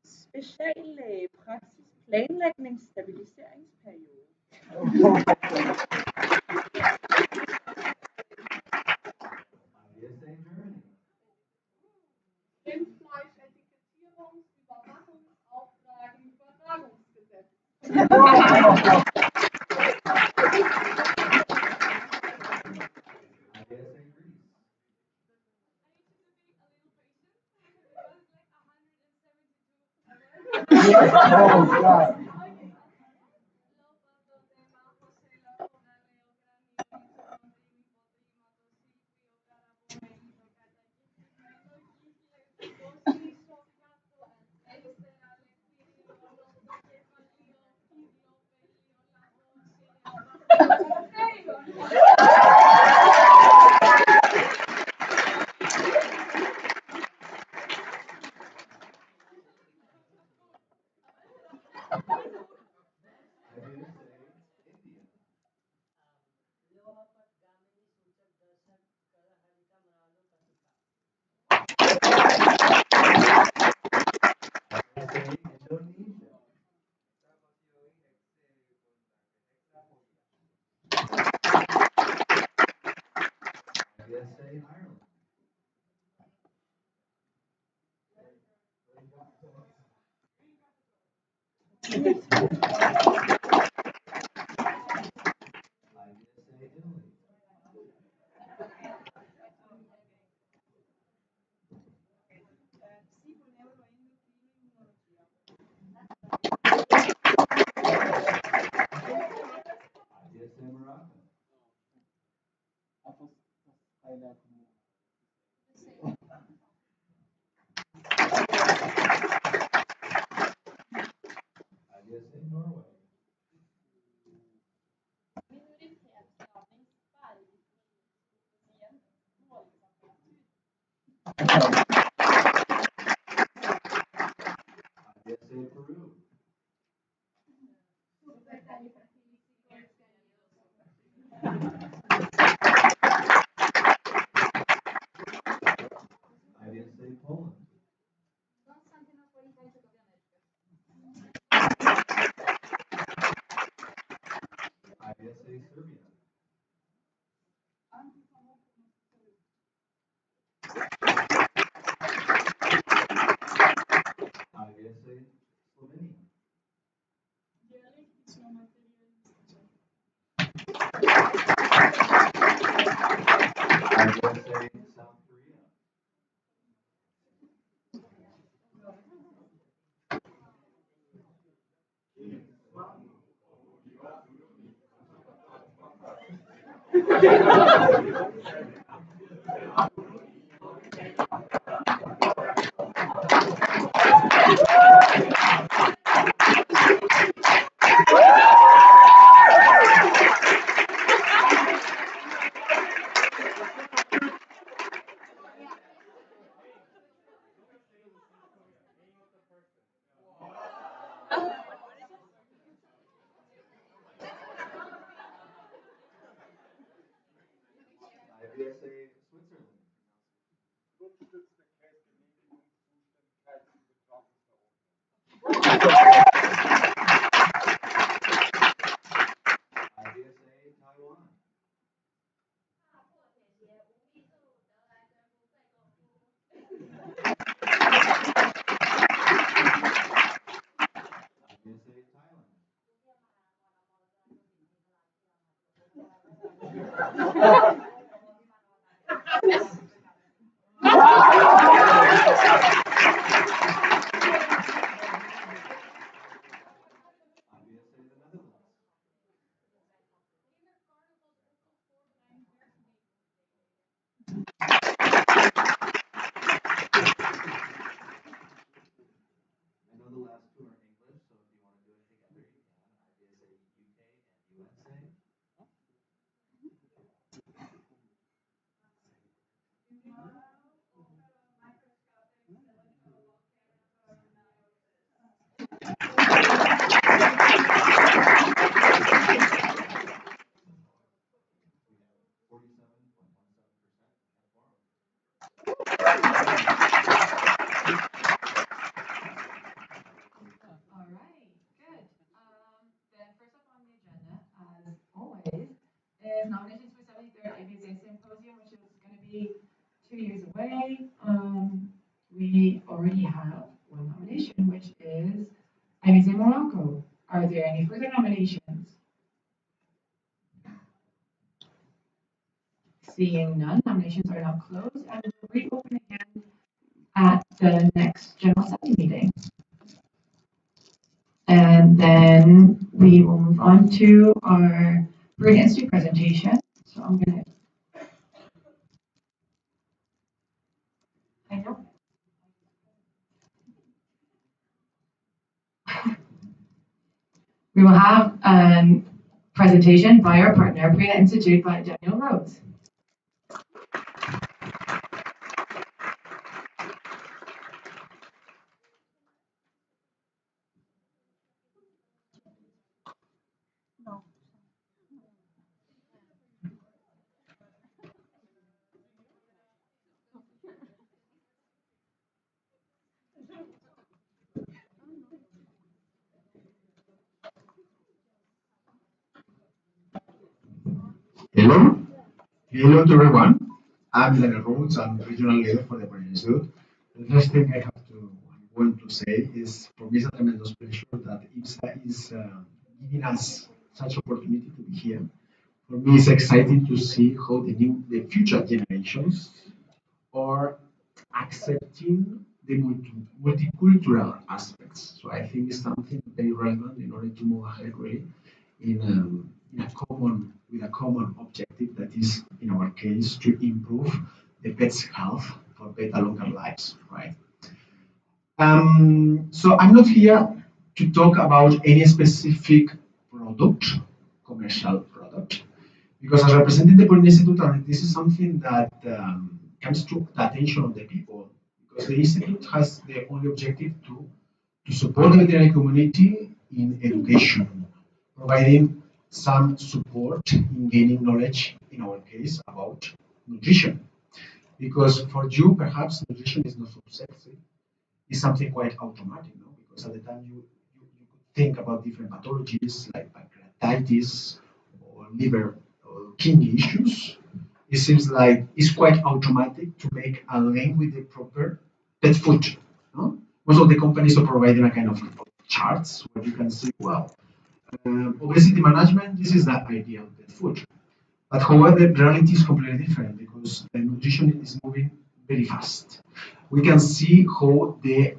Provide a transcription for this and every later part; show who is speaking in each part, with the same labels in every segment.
Speaker 1: Speciale praksis planlægningsstabiliseringsperiode.
Speaker 2: Oh, God.
Speaker 1: years away. We already have one nomination, which is IVSA Morocco. Are there any further nominations? Seeing none, nominations are now closed and will reopen again at the next General Assembly meeting. And then we will move on to our Brewing Institute presentation. So I'm going to. I know. We will have a presentation by our partner, Brewing Institute, by Daniel Rhodes.
Speaker 2: Hello. Hello to everyone. I'm Daniel Rhodes. I'm regional leader for the Brewing Institute. The first thing I'm going to say is for me it's a tremendous pleasure that IVSA is giving us such opportunity to be here. For me, it's exciting to see how the future generations are accepting the multicultural aspects. So I think it's something very relevant in order to move ahead really in a common with a common objective that is in our case to improve the pet's health for better longer lives, right? So I'm not here to talk about any specific product, commercial product, because as representing the Pollen Institute, and this is something that comes to the attention of the people, because the Institute has the only objective to support the veterinary community in education, providing some support in gaining knowledge, in our case, about nutrition. Because for you, perhaps nutrition is not so sexy, it's something quite automatic, no? Because at the time you could think about different pathologies like pancreatitis or liver or kidney issues, it seems like it's quite automatic to make a link with the proper pet food. No? Most of the companies are providing a kind of charts where you can see, well, obesity management, this is the ideal pet food. But however, the reality is completely different because the nutrition is moving very fast. We can see how the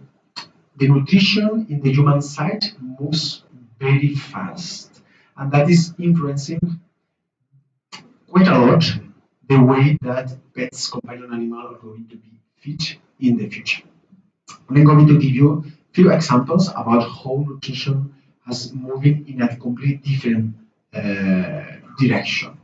Speaker 2: nutrition in the human side moves very fast, and that is influencing quite a lot the way that pets, companion animal, are going to be fit in the future. I'm going to give you a few examples about how nutrition has moving in a completely different direction.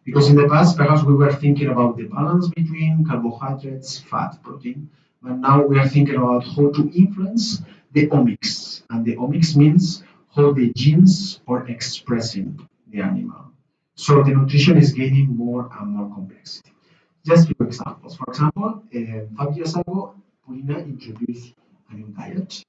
Speaker 2: Because in the past, perhaps we were thinking about the balance between carbohydrates, fat, protein, but now we are thinking about how to influence the omics. And the omics means how the genes are expressing the animal. So the nutrition is gaining more and more complexity. Just a few examples. For example, 5 years ago, Purina introduced a new diet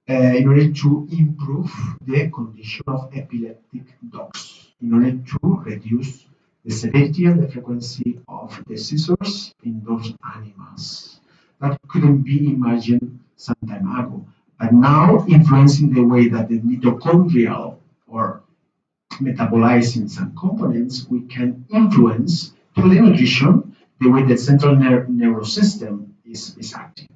Speaker 2: in order to improve the condition of epileptic dogs, in order to reduce the severity and the frequency of the seizures in those animals. That couldn't be imagined some time ago, but now influencing the way that the mitochondrial or metabolizing some components, we can influence through the nutrition the way the central nervous system is acting.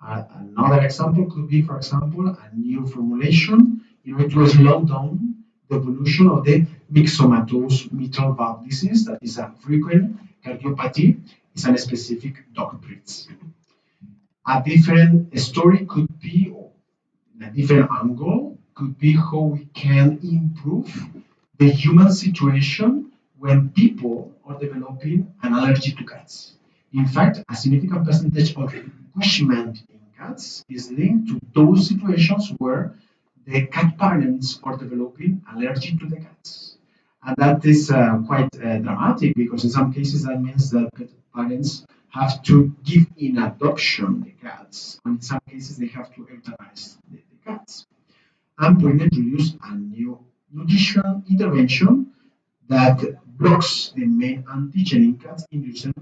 Speaker 2: Another example could be, for example, a new formulation in order to slow down the evolution of the myxomatous mitral valve disease, that is a frequent cardiopathy, is a specific dog breeds. A different story could be, a different angle, could be how we can improve the human situation when people are developing an allergy to cats. In fact, a significant percentage of pushment in cats is linked to those situations where the cat parents are developing allergy to the cats. And that is quite dramatic because in some cases that means that pet parents have to give in adoption the cats, and in some cases they have to euthanize the cats. And we introduce a new nutrition intervention that blocks the main antigen in cats, inducing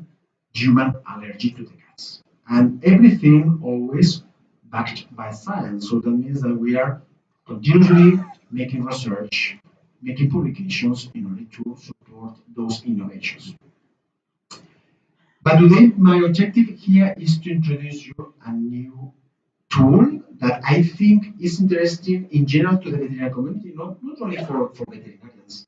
Speaker 2: human allergy to the cats. And everything always backed by science. So that means that we are continuously making research, making publications in order to support those innovations. But today, my objective here is to introduce you a new tool that I think is interesting in general to the veterinary community, not only for veterinarians.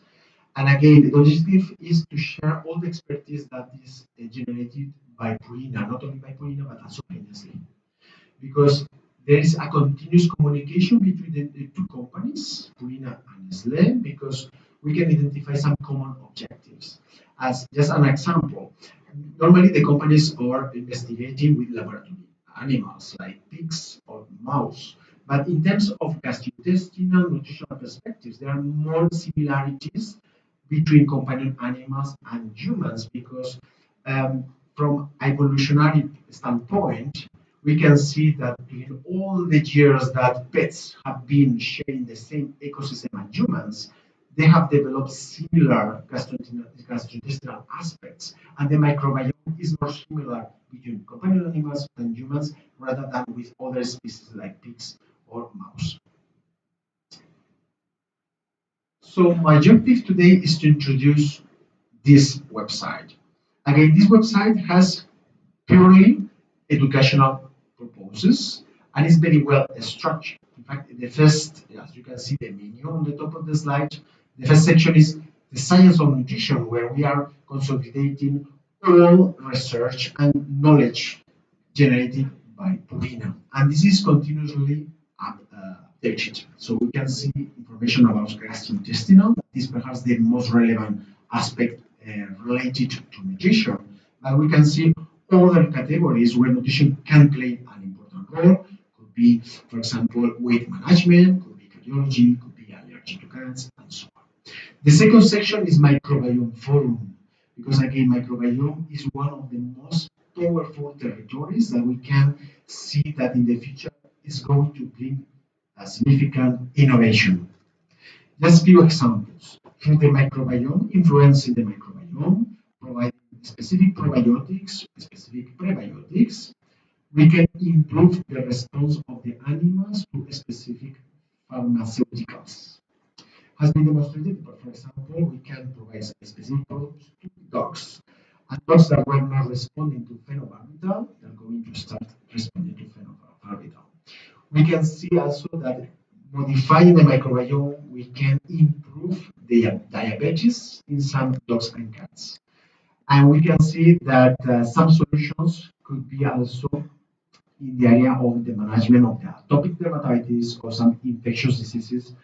Speaker 2: And again, the objective is to share all the expertise that is generated by Purina, not only by Purina, but also by Nestle. Because there is a continuous communication between the two companies, Purina and Nestle, because we can identify some common objectives. As just an example, normally the companies are investigating with laboratory animals like pigs or mouse. But in terms of gastrointestinal nutritional perspectives, there are more similarities between companion animals and humans because from evolutionary standpoint, we can see that during all the years that pets have been sharing the same ecosystem as humans, they have developed similar gastrointestinal aspects, and the microbiome is more similar between companion animals and humans rather than with other species like pigs or mouse. So my objective today is to introduce this website. Again, this website has purely educational purposes and is very well structured. In fact, the first, as you can see the menu on the top of the slide, the first section is the science of nutrition, where we are consolidating all research and knowledge generated by Purina. And this is continuously updated. So we can see information about gastrointestinal, that is perhaps the most relevant aspect related to nutrition. But we can see other categories where nutrition can play an important role. Could be, for example, weight management, could be cardiology, could be allergy to cats, and so on. The second section is microbiome forum, because again, microbiome is one of the most powerful territories that we can see that in the future is going to bring a significant innovation. Just a few examples. Through the microbiome, influencing the microbiome, providing specific probiotics, specific prebiotics, we can improve the response of the animals to specific pharmaceuticals. Has been demonstrated, but for example, we can provide specific products to dogs. And dogs that were not responding to phenobarbital, they're going to start responding to phenobarbital. We can see also that modifying the microbiome, we can improve the diabetes in some dogs and cats. And we can see that some solutions could be also in the area of the management of the atopic dermatitis or some infectious diseases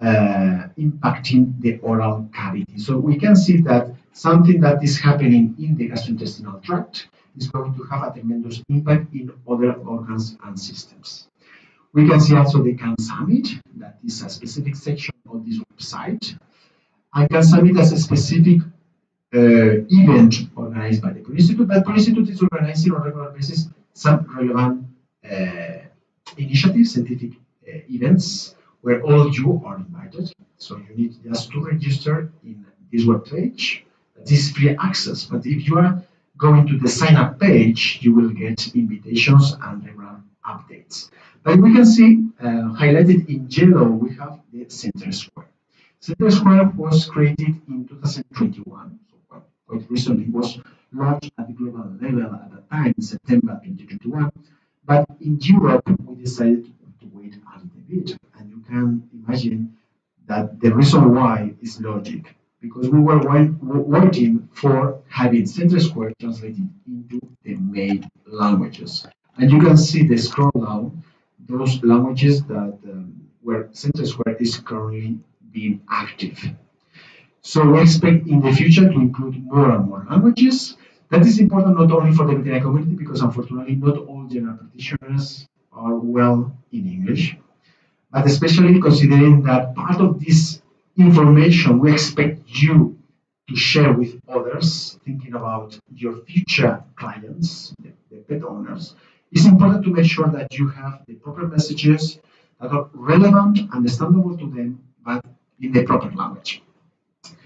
Speaker 2: impacting the oral cavity. So we can see that something that is happening in the gastrointestinal tract is going to have a tremendous impact in other organs and systems. We can see also the Can Summit, that is a specific section of this website. And Can Summit is a specific event organized by the Pure Institute, but Pure Institute is organizing on a regular basis some relevant initiatives, scientific events, where all you are invited. So you need just to register in this webpage. That is free access, but if you are going to the sign up page, you will get invitations and regular updates. But we can see highlighted in yellow, we have the Center Square. Center Square was created in 2021, so quite recently. It was launched at the global level at that time, in September 2021. But in Europe, we decided to wait a little bit. And you can imagine that the reason why is logic, because we were waiting for having Center Square translated into the main languages. And you can see the scroll down, those languages that where Center Square is currently being active. So we expect in the future to include more and more languages. That is important not only for the veterinary community, because unfortunately not all general practitioners are well in English, but especially considering that part of this information we expect you to share with others, thinking about your future clients, the pet owners. It's important to make sure that you have the proper messages that are relevant, understandable to them, but in the proper language.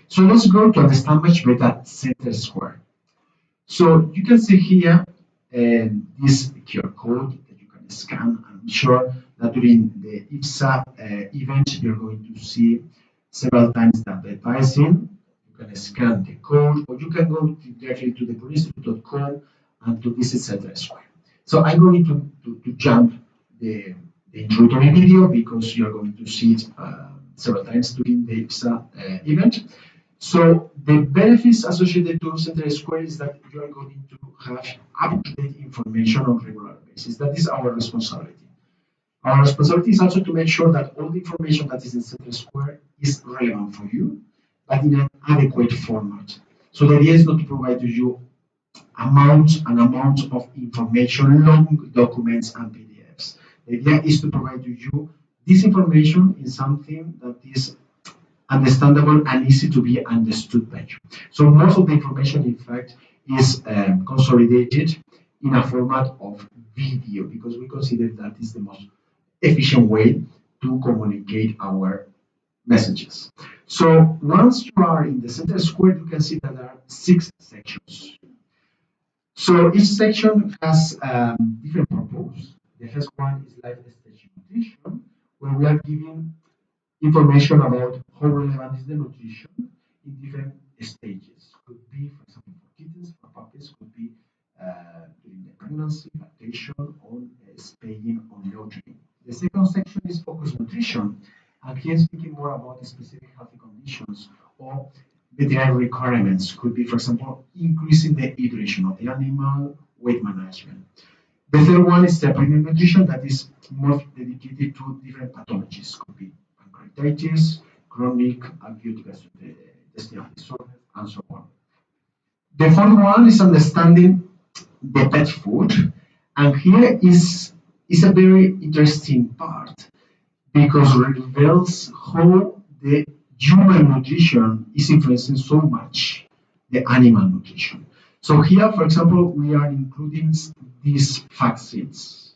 Speaker 2: So let's go to understand much better Center Square. So you can see here this QR code that you can scan. I'm sure that during the IVSA event, you're going to see several times the advertising. You can scan the code, or you can go directly to thepolice.com and to visit Center Square. So I'm going to jump the, the introductory video because you're going to see it several times during the IVSA event. So the benefits associated to Center Square is that you are going to have up-to-date information on regular basis. That is our responsibility. Our responsibility is also to make sure that all the information that is in Center Square is relevant for you, but in an adequate format. So the idea is not to provide to you amounts and amounts of information, long documents and PDFs. The idea is to provide to you this information in something that is understandable and easy to be understood by you. So most of the information, in fact, is consolidated in a format of video because we consider that is the most efficient way to communicate our messages. So once you are in the Center Square, you can see that there are 6 sections. So each section has different purpose. The first one is life stage nutrition, where we are giving information about how relevant is the nutrition in different stages. Could be, for example, for kittens, for puppies, could be during the pregnancy, lactation, on spaying, on neutering. The second section is focused nutrition, and here speaking more about specific healthy conditions or veterinary requirements. Could be, for example, increasing the hydration of the animal, weight management. The third one is the premium nutrition that is more dedicated to different pathologies. Could be pancreatitis, chronic acute gastrointestinal disorder, and so on. The fourth one is understanding the pet food, and here is a very interesting part because it reveals how the human nutrition is influencing so much the animal nutrition. So here, for example, we are including these vaccines,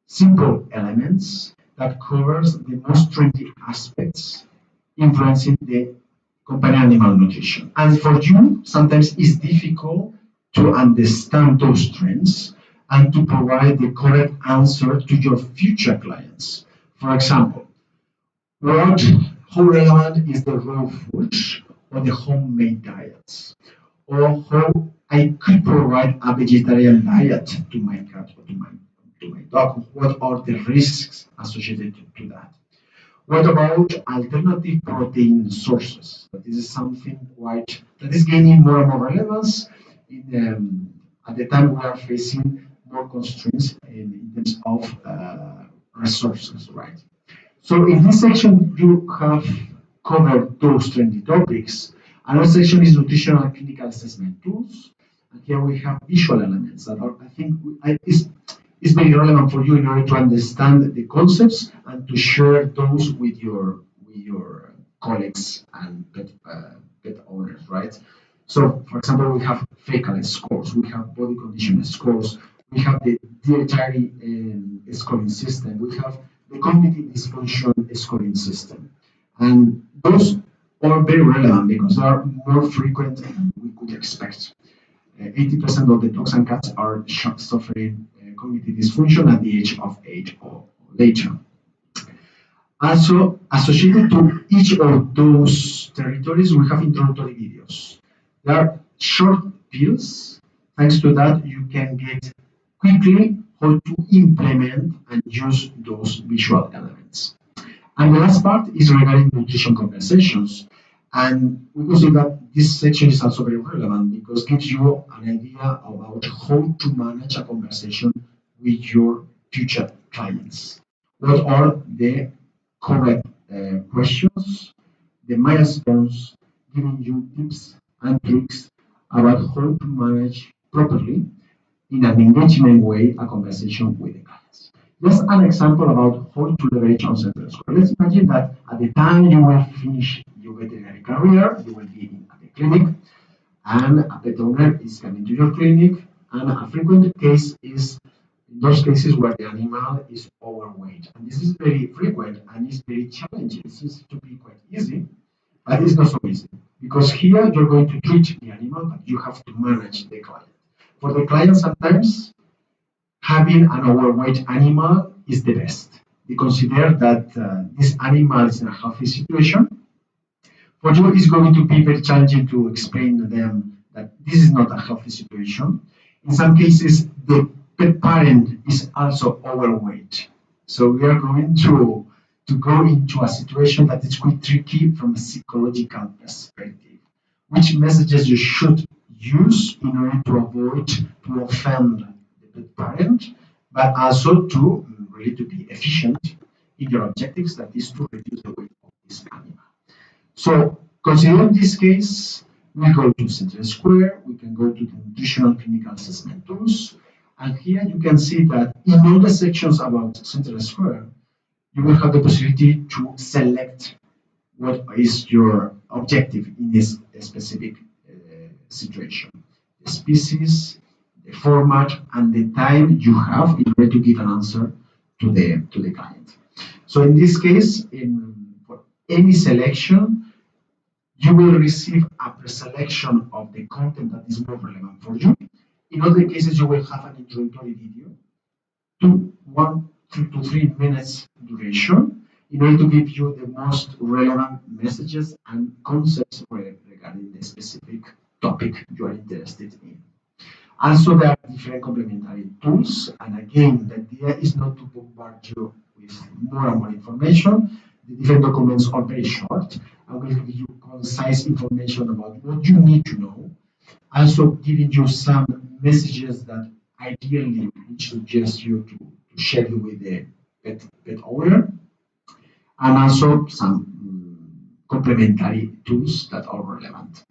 Speaker 2: simple elements that covers the most trendy aspects influencing the companion animal nutrition. And for you, sometimes it's difficult to understand those trends and to provide the correct answer to your future clients. For example, how relevant is the raw food or the homemade diets? Or how I could provide a vegetarian diet to my cat or to my dog? What are the risks associated to that? What about alternative protein sources? This is something that is gaining more and more relevance at the time we are facing more constraints in terms of resources, right? So in this section, you have covered those trendy topics. Another section is nutritional and clinical assessment tools. And here we have visual elements that are, I think, is very relevant for you in order to understand the concepts and to share those with your colleagues and pet owners, right? So, for example, we have fecal scores, we have body condition scores, we have the dietary scoring system, we have the cognitive dysfunction scoring system, and those are very relevant because they are more frequent than we could expect. 80% of the dogs and cats are suffering cognitive dysfunction at the age of 8 or later. Also, associated to each of those territories, we have introductory videos. They are short pills. Thanks to that, you can get quickly how to implement and use those visual elements. And the last part is regarding nutrition conversations. And we consider that this section is also very relevant because it gives you an idea about how to manage a conversation with your future clients. What are the correct questions, the milestones, giving you tips and tricks about how to manage properly in an engagement way a conversation with the clients. Just an example about how to leverage on centers. Let's imagine that at the time you will finish your veterinary career, you will be at the clinic, and a pet owner is coming to your clinic, and a frequent case is in those cases where the animal is overweight. And this is very frequent and it's very challenging. It seems to be quite easy, but it's not so easy. Because here you're going to treat the animal, but you have to manage the client. For the client, sometimes having an overweight animal is the best. They consider that this animal is in a healthy situation. For you, it's going to be very challenging to explain to them that this is not a healthy situation. In some cases, the pet parent is also overweight. So we are going to go into a situation that is quite tricky from a psychological perspective. Which messages you should use in order to avoid to offend the pet parent, but also to really to be efficient in your objectives, that is to reduce the weight of this animal. So considering this case, we go to Center Square, we can go to the nutritional clinical assessment tools, and here you can see that in all the sections about Center Square, you will have the possibility to select what is your objective in this specific situation. The species, the format, and the time you have in order to give an answer to the client. So in this case, for any selection, you will receive a pre-selection of the content that is more relevant for you. In other cases, you will have an introductory video, 1 to 3 minutes duration, in order to give you the most relevant messages and concepts regarding the specific topic you are interested in. Also, there are different complementary tools, and again, the idea is not to bombard you with more and more information. The different documents are very short and will give you concise information about what you need to know. Also, giving you some messages that ideally would suggest you to share with the pet owner, and also some complementary tools that are relevant.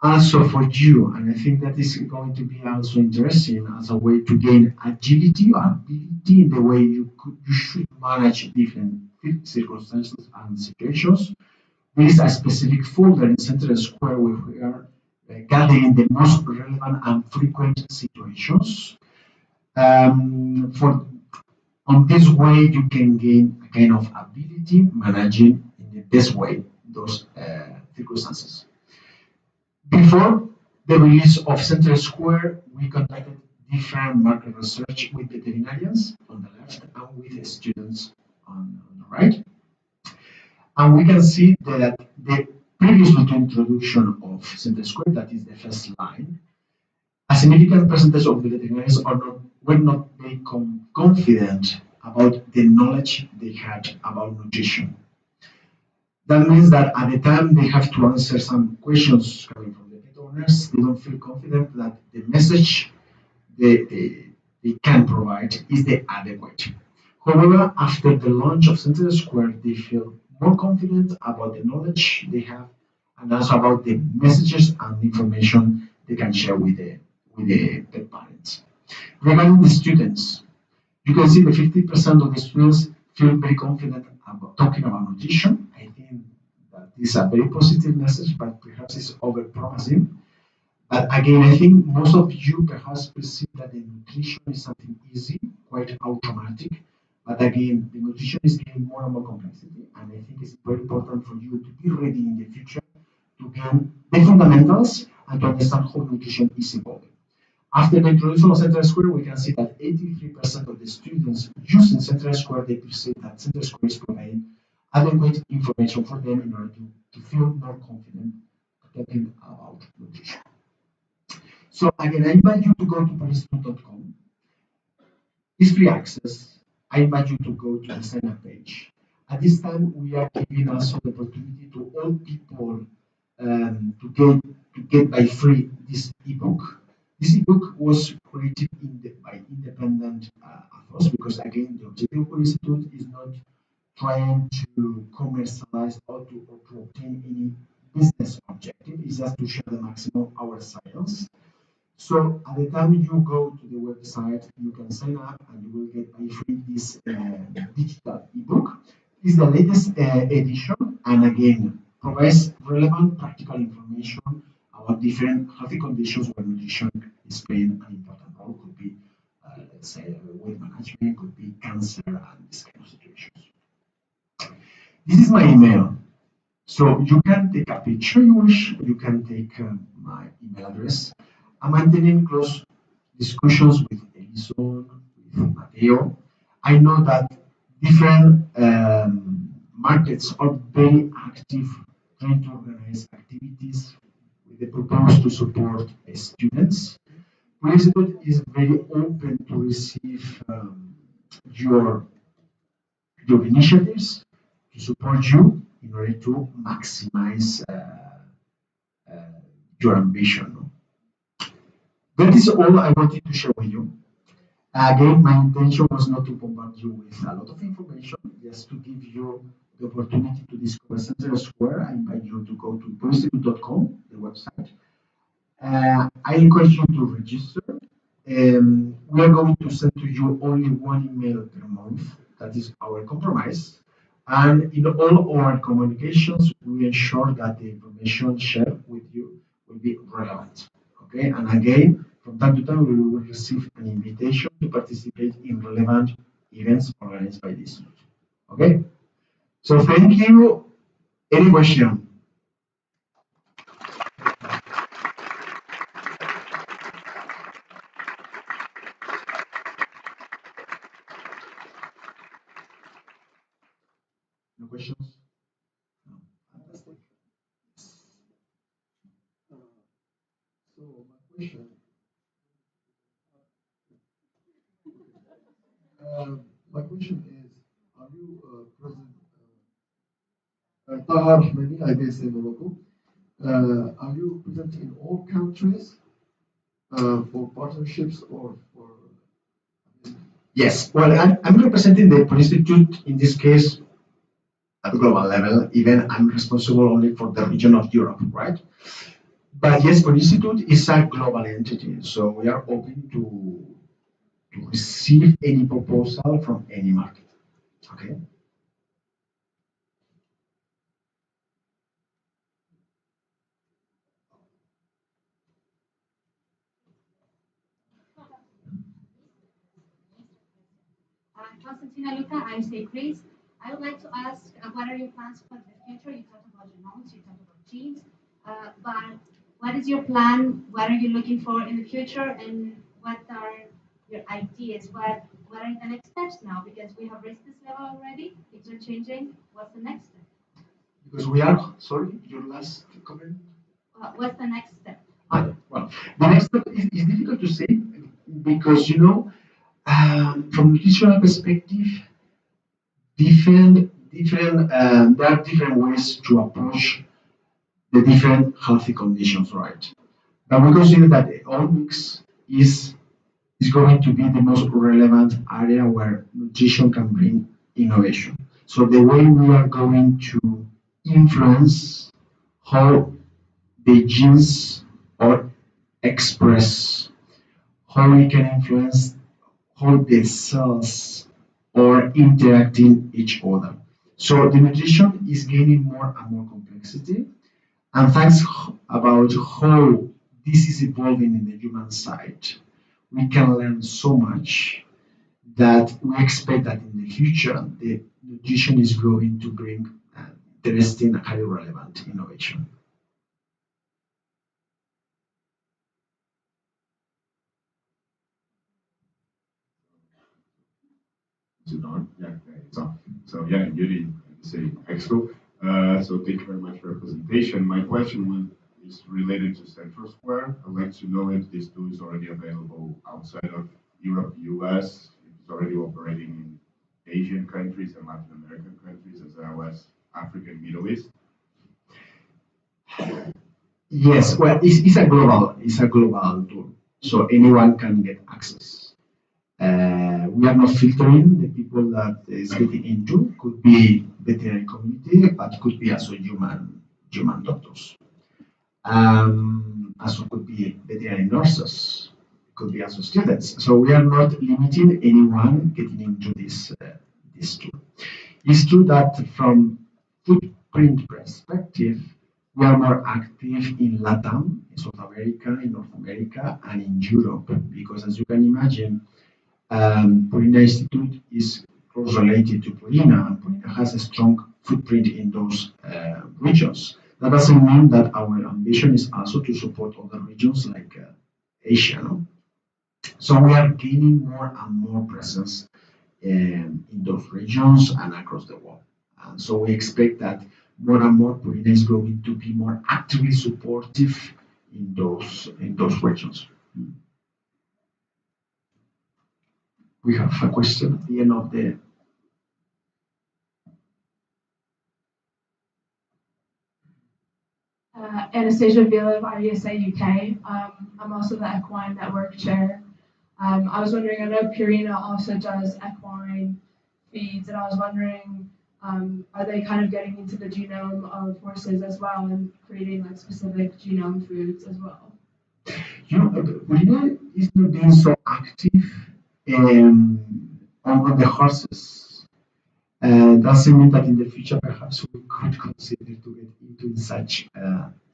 Speaker 2: Also for you, and I think that is going to be also interesting as a way to gain agility or ability in the way you should manage different circumstances and situations. There is a specific folder in Center Square where we are gathering the most relevant and frequent situations. For on this way, you can gain a kind of ability managing in the best way those circumstances. Before the release of Center Square, we conducted different market research with veterinarians on the left and with students on the right. And we can see that the previous to introduction of Center Square, that is the first line, a significant percentage of the veterinarians were not very confident about the knowledge they had about nutrition. That means that at the time they have to answer some questions coming from the pet owners, they don't feel confident that the message they can provide is the adequate. However, after the launch of Center Square, they feel more confident about the knowledge they have and also about the messages and information they can share with the pet parents. Regarding the students, you can see that 50% of the students feel very confident about talking about nutrition. I think that is a very positive message, but perhaps it's over-promising. But again, I think most of you perhaps perceive that the nutrition is something easy, quite automatic. But again, the nutrition is getting more and more complexity, and I think it's very important for you to be ready in the future to gain the fundamentals and to understand how nutrition is evolving. After the introduction of Center Square, we can see that 83% of the students using Center Square, they perceive that Center Square is providing adequate information for them in order to feel more confident talking about nutrition. So again, I invite you to go to policefood.com. It's free access. I invite you to go to the sign up page. At this time, we are giving also the opportunity to all people to get by free this ebook. This ebook was created by independent authors because again, the objective of the Institute is not trying to commercialize or to obtain any business objective. It's just to share the maximum our science. So at the time you go to the website, you can sign up and you will get by free this digital ebook. It's the latest edition, and again provides relevant practical information about different healthy conditions where nutrition is playing an important role. Could be, let's say, weight management, could be cancer, and this kind of situations. This is my email. So you can take a picture you wish, you can take my email address, I'm maintaining close discussions with Elison, with Mateo. I know that different markets are very active trying to organize activities with the purpose to support students. Institute is very open to receive your your initiatives to support you in order to maximize uh, your ambition. No? That is all I wanted to share with you. Again, my intention was not to bombard you with a lot of information, just to give you the opportunity to discover Center Square. I invite you to go to poliinstitute.com, the website. I encourage you to register. We are going to send to you only one email per month. That is our compromise. And in all our communications, we ensure that the information shared with you will be relevant. Okay, and again, from time to time, we will receive an invitation to participate in relevant events organized by this. Okay, so thank you. Any question? No questions? No. Fantastic. Uh, so my question, my question is, are you present? Taha Rahmani, IVSA Morocco. Are you present in all countries for partnerships or for? Yes, well, I'm representing the Institute in this case at global level. Even I'm responsible only for the region of Europe, right? But yes, Institute is a global entity, so we are open to receive any proposal from any market. Okay.
Speaker 3: Constantina Luca, I say Chris. I would like to ask, what are your plans for the future? You talked about genomes, you talked about genes, but what is your plan? What are you looking for in the future, and what are your ideas? What are the next steps now? Because we have reached this level already, things are changing. What's the next step?
Speaker 2: Because we are, sorry, your last comment?
Speaker 3: What's the next step?
Speaker 2: Well, the next step is difficult to say because, from nutritional perspective, there are different ways to approach the different healthy conditions, right? But we consider that the omics is going to be the most relevant area where nutrition can bring innovation. So the way we are going to influence how the genes are expressed, how we can influence how the cells are interacting each other. So the nutrition is gaining more and more complexity, and thanks about how this is evolving in the human side, we can learn so much that we expect that in the future the nutrition is going to bring interesting and highly relevant innovation.
Speaker 4: Is it on? Yeah, yeah, it's on. So yeah, Yuri, say Exco. So thank you very much for your presentation. My question is related to Central Square. I'd like to know if this tool is already available outside of Europe, US, if it's already operating in Asian countries and Latin American countries, as well as Africa and Middle East.
Speaker 2: Yes, well, it's a global tool, so anyone can get access. We are not filtering the people that is getting into. Could be veterinary community, but could be also human doctors. Also could be veterinary nurses, could be also students. So we are not limiting anyone getting into this tool. It's true that from footprint perspective, we are more active in Latam, in South America, in North America, and in Europe, because as you can imagine, Purina Institute is close related to Purina, and Purina has a strong footprint in those regions. That doesn't mean that our ambition is also to support other regions like Asia. No? So we are gaining more and more presence in those regions and across the world. And so we expect that more and more Purina is going to be more actively supportive in those regions. We have a question at the end of the.
Speaker 5: Anastasia Vila of IVSA UK. I'm also the equine network chair. I was wondering, I know Purina also does equine feeds, and I was wondering, are they kind of getting into the genome of horses as well and creating like specific genome foods as well?
Speaker 2: You know, Purina is not being so active on the horses. Doesn't mean that in the future perhaps we could consider to get into such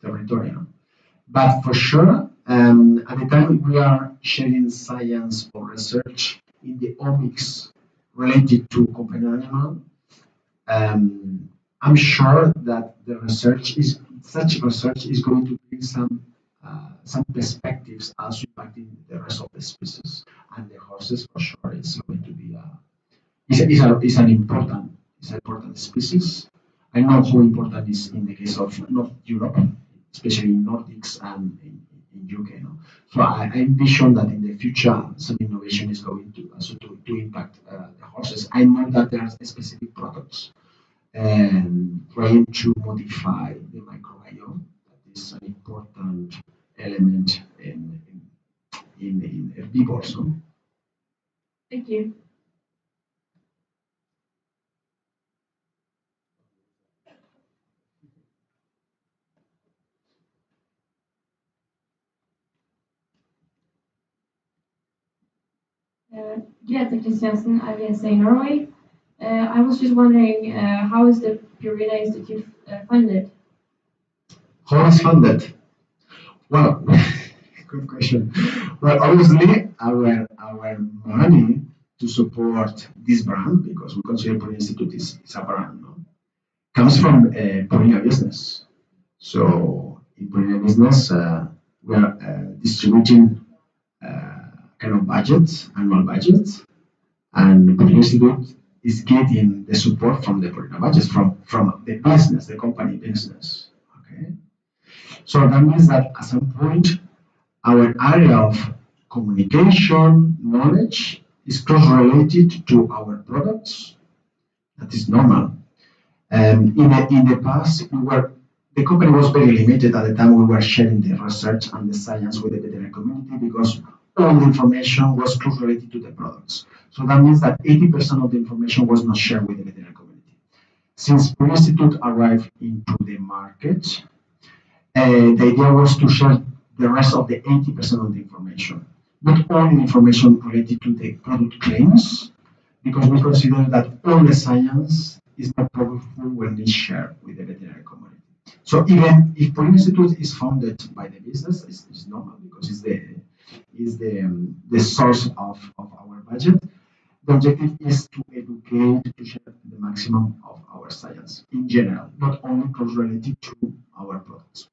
Speaker 2: territory. No? But for sure, at the time we are sharing science or research in the omics related to companion animal, I'm sure that such research is going to bring some perspectives also impacting the rest of the species, and the horses for sure is going to be is an important species. I know how important it is in the case of North Europe, especially in Nordics and in UK. No? So I envision that in the future some innovation is going to also to impact the horses. I know that there are specific products and trying to modify the microbiome. That is an important element in herbivores. No?
Speaker 5: Thank you.
Speaker 6: Grete Christiansen, IVSA Norway. I was just wondering, how is the Purina Institute funded?
Speaker 2: How is funded? Well, good question. Well, obviously, our money to support this brand, because we consider Purina Institute is a brand, no? Comes from Purina Business. So in Purina Business, we are distributing kind of budgets, annual budgets, and Purina Institute is getting the support from the Purina budgets, from the business, the company business. Okay. So that means that at some point, our area of communication, knowledge is close related to our products. That is normal. In the past, the company was very limited at the time we were sharing the research and the science with the veterinary community because all the information was close related to the products. So that means that 80% of the information was not shared with the veterinary community. Since Purina Institute arrived into the market, the idea was to share the rest of the 80% of the information. Not only information related to the product claims, because we consider that all the science is not powerful when it's shared with the veterinary community. So even if Purina Institute is funded by the business, it's normal because it's the source of our budget. The objective is to educate, to share the maximum of our science in general, not only close related to our products.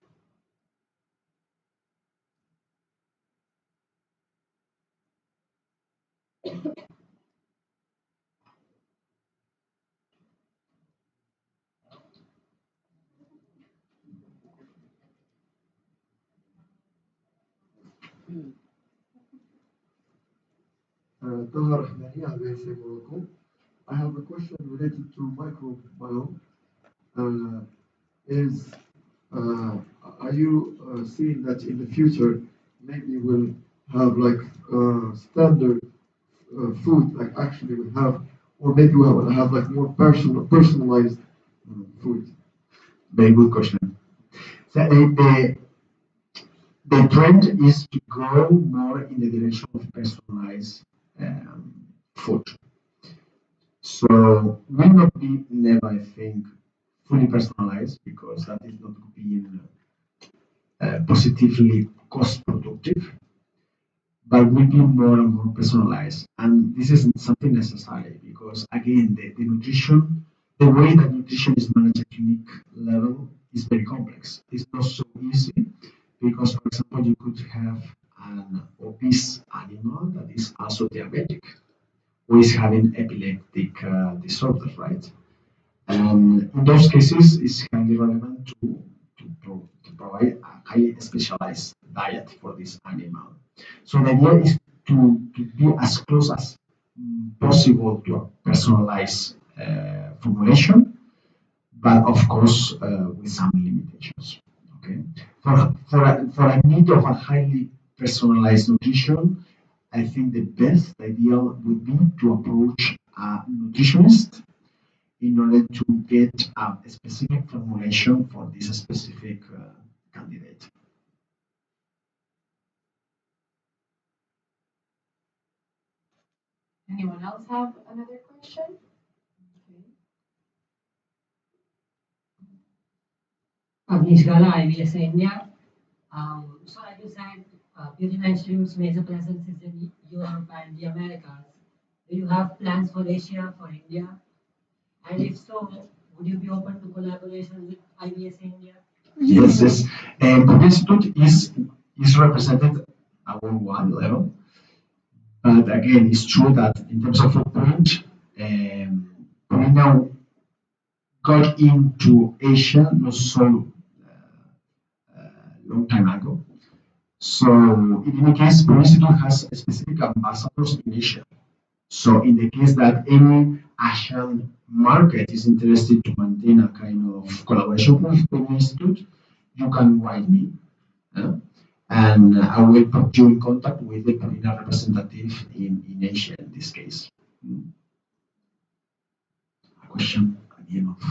Speaker 7: Tahar Rahmani, IVSA Morocco. I have a question related to microbiome. Is Are you seeing that in the future maybe we'll have like standard food, like actually we have, or maybe we will have like more personalized food?
Speaker 2: Very good question. So, the trend is to go more in the direction of personalized food. So will not be never, I think, fully personalized because that is not being positively cost productive, but will be more and more personalized. And this is something necessary because again, the nutrition, the way that nutrition is managed at clinic level is very complex. It's not so easy because, for example, you could have an obese animal that is also diabetic or is having epileptic disorders, right? And in those cases, it's highly relevant to provide a highly specialized diet for this animal. So the idea is to be as close as possible to a personalized formulation, but of course with some limitations. Okay, for a need of a highly personalized nutrition, I think the best ideal would be to approach a nutritionist in order to get a specific formulation for this specific candidate.
Speaker 1: Anyone else have another question? Okay.
Speaker 8: Agnieszka, IVSA India. So as you said, Purina Institute's major presence is in Europe and the Americas. Do you have plans for Asia, for India? And if so, would you be open to collaboration with IVSA India?
Speaker 2: Yes, yes. And the institute is represented at worldwide level, but again, it's true that in terms of footprint, we now got into Asia not so long time ago. So in any case, the institute has specific ambassadors in Asia. So in the case that any Asian market is interested to maintain a kind of collaboration with the institute, you can write me, and I will put you in contact with the Purina representative in Asia in this case. A question at the end of.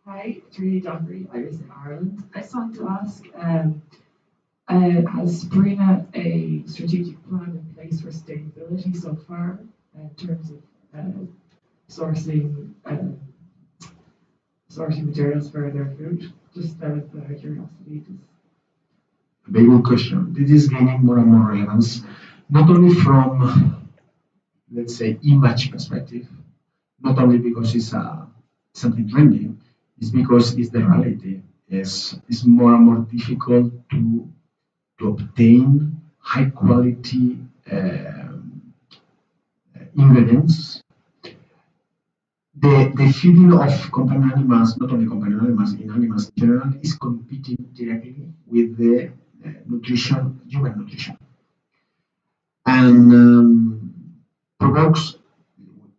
Speaker 1: Hi, Julie Dunbury, I was in Ireland. I just want to ask, has Purina a strategic plan in place for sustainability so far in terms of sourcing sourcing materials for their food? Just out of curiosity.
Speaker 2: A very good question. This is gaining more and more relevance, not only from, let's say, image perspective, not only because it's something trendy, it's because it's the reality. It's more and more difficult to obtain high quality ingredients. The feeding of companion animals, not only companion animals, in animals in general, is competing directly with the nutrition, human nutrition, and provokes.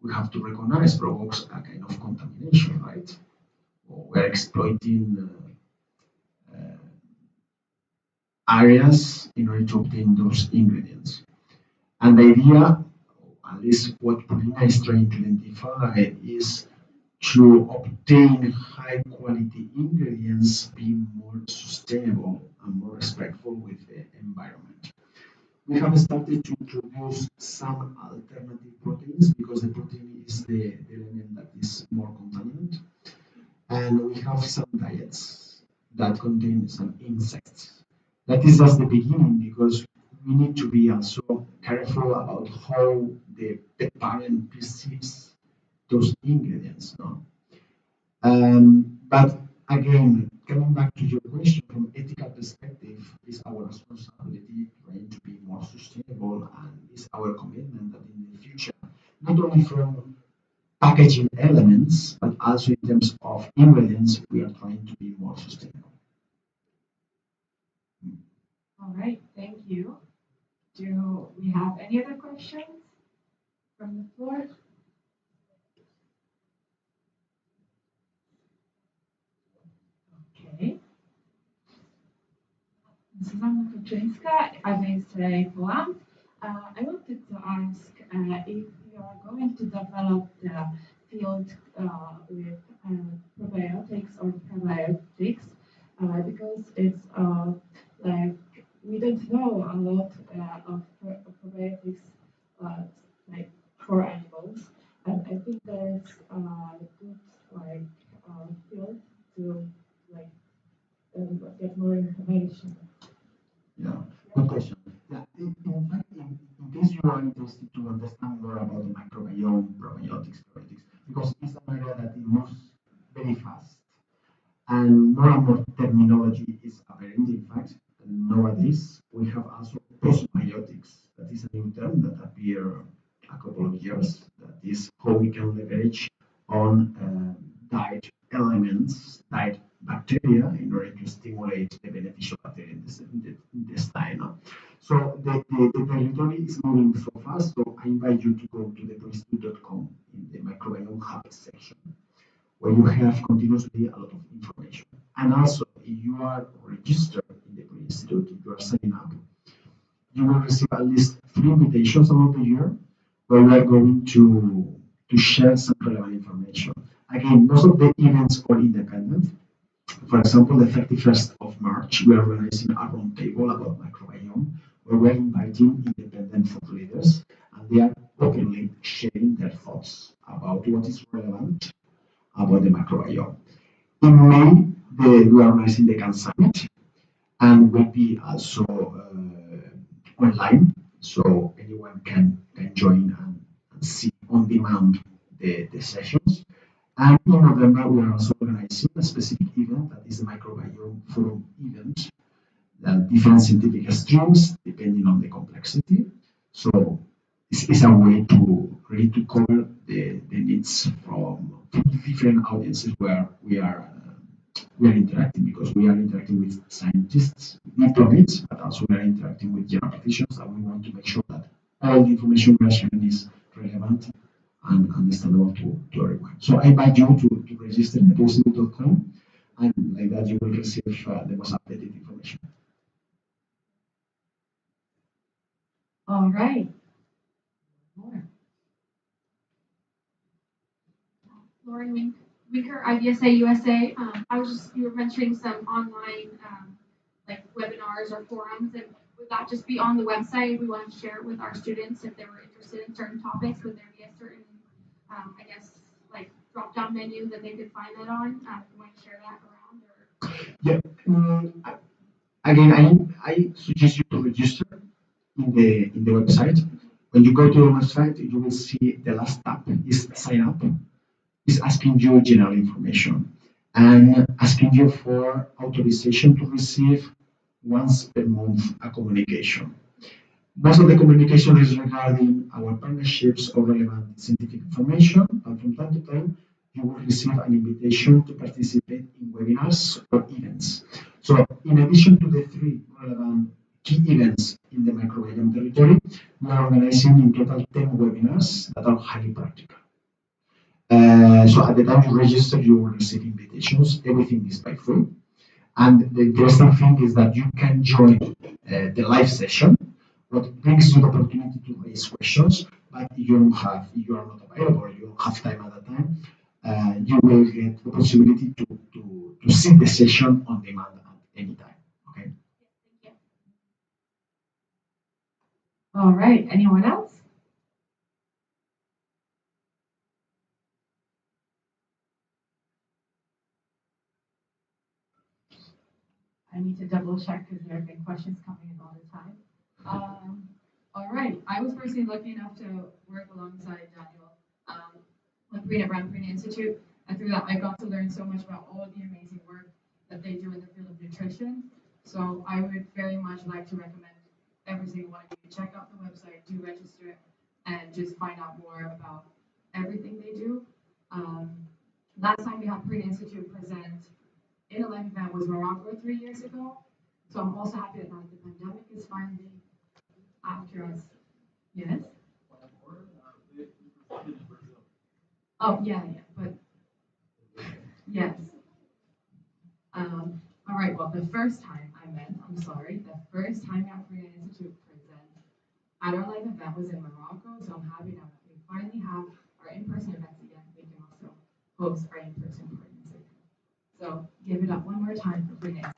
Speaker 2: We have to recognize provokes a kind of contamination, right? We're exploiting areas in order to obtain those ingredients. And the idea, at least what Purina is trying to identify, is to obtain high quality ingredients, be more sustainable and more respectful with the environment. We have started to introduce some alternative proteins because the protein is the element that is more contaminant. And we have some diets that contain some insects. That is just the beginning because we need to be also careful about how the pet parent perceives those ingredients. No? But again, coming back to your question from ethical perspective, is our responsibility trying to be more sustainable, and is our commitment that in the future, not only from packaging elements, but also in terms of ingredients, we are trying to be more sustainable.
Speaker 1: All right, thank you. Do we have any other questions from the floor? Okay. Susanna Kuczynska, IVSA Poland. I wanted to ask if you are going to develop the field with probiotics or prebiotics because it's like we don't know a lot of probiotics like for animals, and I think there's a good like field to like get more information.
Speaker 2: Yeah, good question. Yeah, in fact, in case you are interested to understand more about the microbiome, probiotics, because it's an area that it moves very fast. And more terminology is apparent. In fact, nowadays we have also postbiotics. That is a new term that appeared a couple of years. That is how we can leverage on diet elements, diet bacteria, in order to stimulate the beneficial bacteria in the intestine. So the territory is moving so fast. So I invite you to go to theprinstitute.com in the microbiome hub section, where you have continuously a lot of information. And also, if you are registered in the Pre-Institute, if you are signing up, you will receive at least 3 invitations along the year where we are going to share some relevant information. Again, most of the events are independent. For example, the 31st of March, we are organizing a roundtable about microbiome where we are inviting independent thought leaders and they are openly sharing their thoughts about what is relevant about the microbiome. In May, we are organizing the Can Summit and will be also online, so anyone can join and see on demand the sessions. And in November, we are also organizing a specific event that is the Microbiome Forum event, different scientific streams depending on the complexity. So it's a way to really to cover the needs from different audiences where we are interacting, because we are interacting with scientists, diplomates, but also we are interacting with general practitioners, and we want to make sure that all the information we are sharing is relevant and understandable to everyone. So I invite you to register at postdoc.com, and like that you will receive the most updated information.
Speaker 1: All right. More.
Speaker 5: Lauren Winker, IVSA USA. You were mentioning some online like webinars or forums, and would that just be on the website? We want to share it with our students if they were interested in certain topics. Would there be a certain, I guess, like drop-down menu that they could find that on? You want to share that around? Or?
Speaker 2: Yeah. Again, I suggest you to register in the website. When you go to the website, you will see the last tab is sign up. Is asking you general information and asking you for authorization to receive once per month a communication. Most of the communication is regarding our partnerships or relevant scientific information, and from time to time, you will receive an invitation to participate in webinars or events. So, in addition to the 3 relevant key events in the microbiome territory, we are organizing in total 10 webinars that are highly practical. So at the time you register, you will receive invitations. Everything is by phone. And the interesting thing is that you can join the live session, what brings you the opportunity to raise questions. But if you are not available, or you don't have time at that time, you will get the possibility to see the session on demand at any time. Okay.
Speaker 1: All right. Anyone else? I need to double check because there have been questions coming in all the time. All right. I was personally lucky enough to work alongside Daniel with Rita Brown Green Institute. And through that, I got to learn so much about all the amazing work that they do in the field of nutrition. So I would very much like to recommend every single one of you check out the website, do register, and just find out more about everything they do. Last time we had Green Institute present in a live event was Morocco 3 years ago. So I'm also happy that the pandemic is finally after us. Yes? Oh, yeah, but yes. All right, well, the first time I'm sorry, the first time African Institute present at our live event was in Morocco. So I'm happy now that we finally have our in-person events again. We can also host our in-person parties again. So give it up one more time for Green Institute.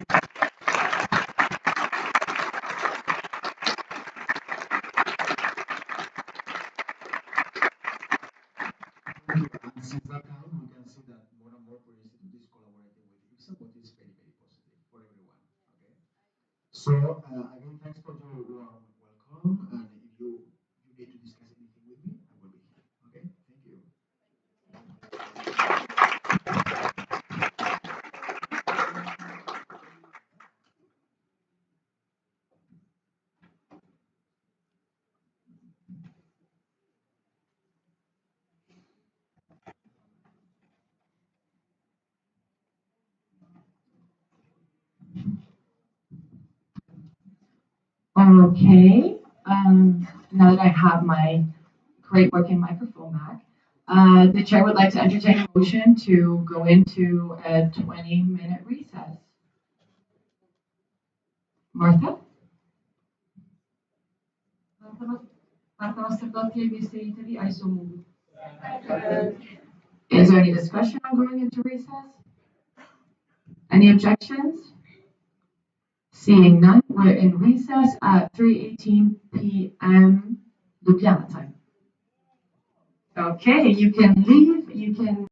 Speaker 2: And since that time, we can see that more and more Korean Institute is collaborating with IVSA, what is very, very positive for everyone. Okay. So again, thanks for your warm welcome. And if you need to discuss anything with me, I will be here. Okay. Thank you.
Speaker 9: Okay, now that I have my great working microphone back, the chair would like to entertain a motion to go into a 20-minute recess. Martha? Is there any discussion on going into recess? Any objections? Seeing none, we're in recess at 3:18 p.m. Ljubljana time. Okay, you can leave, you can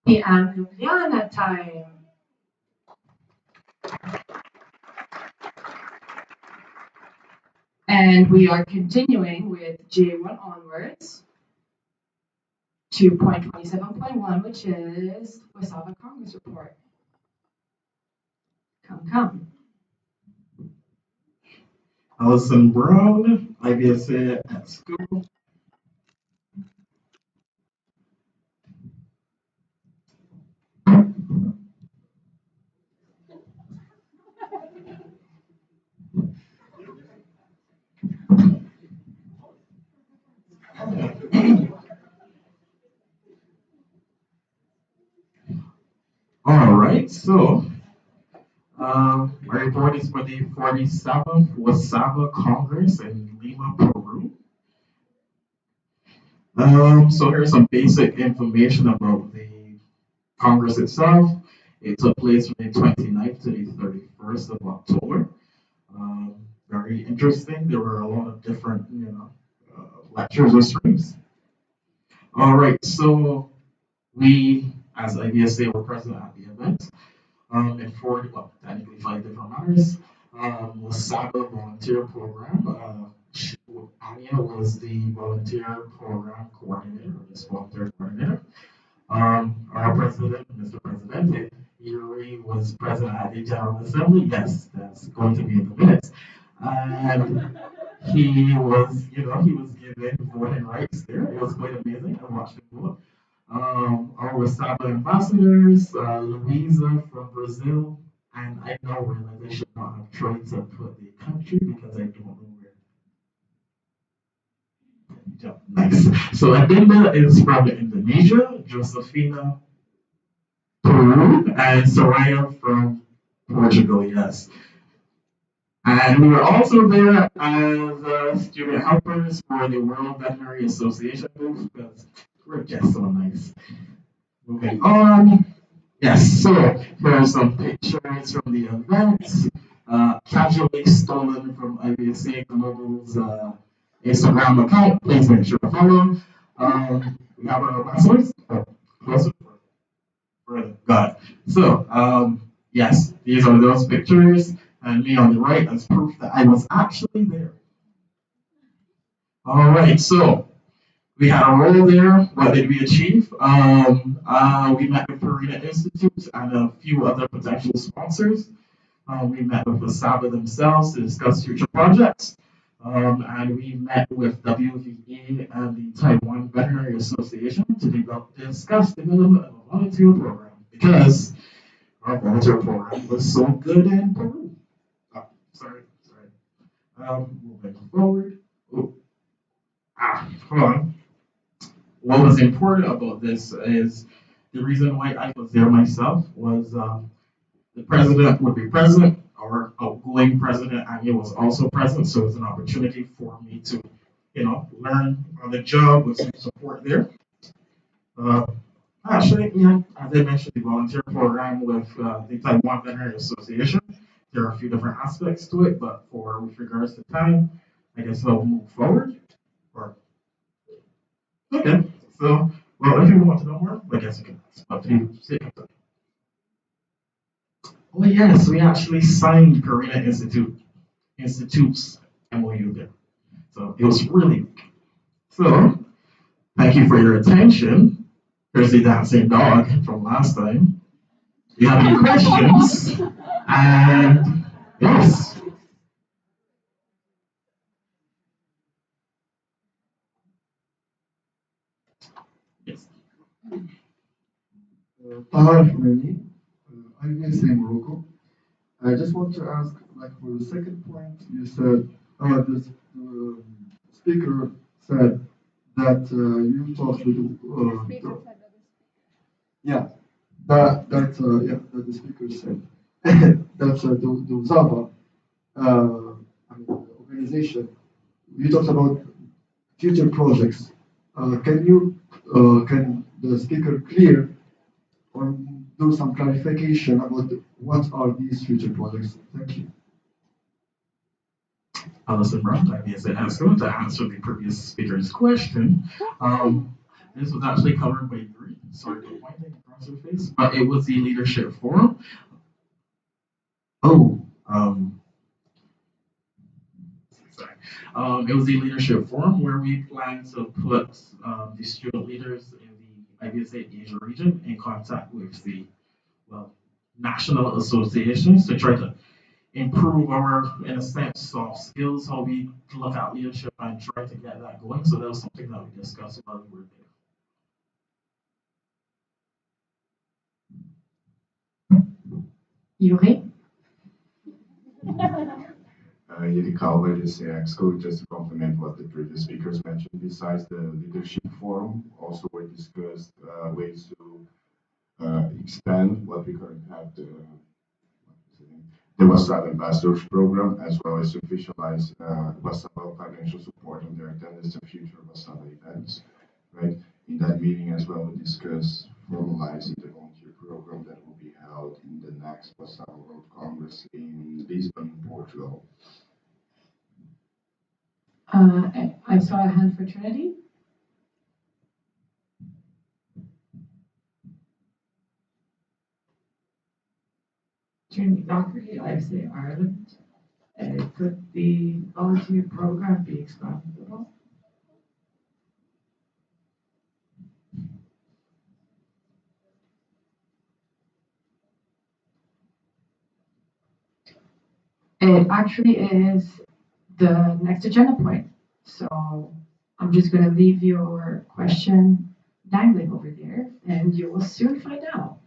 Speaker 9: p.m. Ljubljana time. And we are continuing with J1 onwards to point 27.1, which is Wasawa Congress Report. Come.
Speaker 2: Alison Brown, IVSA at school. All right, so my report is for the 47th Wasawa Congress in Lima, Peru. So here's some basic information about the Congress itself. It took place from the 29th to the 31st of October. Very interesting. There were a lot of different, lectures or streams. All right, so we, as IVSA, were present at the event. In four, well, technically five different matters. Wasaga volunteer program. Anya was the volunteer program coordinator, or just volunteer coordinator. Our president, Mr. President, Yuri was present at the General Assembly. Yes, that's going to be in the minutes. And he was, he was given voting rights there. It was quite amazing. I watched him vote. Our Wasabi ambassadors, Louisa from Brazil, and I now realize I should not have tried to put the country because I don't know where. Yeah, nice. So Adinda is from Indonesia, Josefina, Peru, and Soraya from Portugal, yes. And we were also there as student helpers for the World Veterinary Association booth because we're just so nice. Moving on. Yes, so here are some pictures from the event, casually stolen from IVSA Global's Instagram account. Please make sure to follow. We have our passwords. Oh, closer. Got it. So, yes, these are those pictures, and me on the right as proof that I was actually there. All right, so we had a role there. What did we achieve? We met with Farina Institute and a few other potential sponsors. We met with Wasaba themselves to discuss future projects. And we met with WVA and the Taiwan Veterinary Association to discuss development of a volunteer program because our volunteer program was so good in Peru. Oh, sorry. Moving forward. Oh, hold on. What was important about this is the reason why I was there myself was the president would be present, our outgoing president Anya was also present, so it was an opportunity for me to, learn on the job with some support there. Uh, Actually, yeah, as I mentioned, the volunteer program with the Taiwan Veterinary Association, there are a few different aspects to it, but with regards to time, I guess I'll move forward. Or okay, so if you want to know more, I guess you can. Up to you. Oh yes, we actually signed Korea Institute's MOU there. So it was really big. So thank you for your attention. Here's the dancing dog from last time. Do you have any questions? And yes. Yes.
Speaker 7: Tahar Khomeini, IVSA Morocco. I just want to ask, like for the second point, you said, the speaker said that you talked with, yeah, that the speaker said that the Zava organization, you talked about future projects. Can the speaker clear or do some clarification about what are these future projects? Thank you.
Speaker 2: Alison Brown, IVSA Esco, to answer the previous speaker's question.
Speaker 10: This was actually covered by Yuri. Sorry for pointing across your face, but it was the leadership forum. Oh, sorry. It was the leadership forum where we plan to put the student leaders in the IVSA Asia region in contact with the well national associations to try to improve our, in a sense, soft skills, how we look at leadership and try to get that going. So that was something that we discussed while we were there.
Speaker 9: Yuri?
Speaker 4: Yuri Calvert is Exco, just to complement what the previous speakers mentioned. Besides the leadership forum, also we discussed ways to expand what we currently have, the WhatsApp Ambassadors Program, as well as to officialize WhatsApp financial support on their attendance of future WhatsApp events. Right? In that meeting as well, we discussed formalizing the volunteer program that will be held in the next WhatsApp World Congress in Lisbon, Portugal.
Speaker 9: I saw a hand for Trinity.
Speaker 11: Trinity Dockery, IVSA Ireland. Could the volunteer program be expandable?
Speaker 9: It actually is the next agenda point. So I'm just going to leave your question dangling over there, and you will soon find out.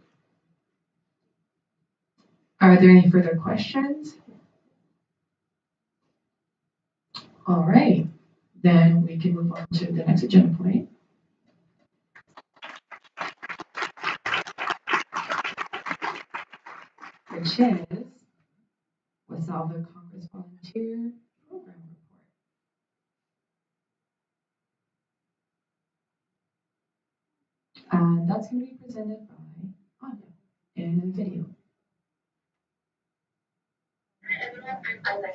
Speaker 9: Are there any further questions? All right, then we can move on to the next agenda point. Which is WSALVA Congress Volunteer Program Report. And that's going to be presented by Anya in a video.
Speaker 12: Hi everyone, I'm Anya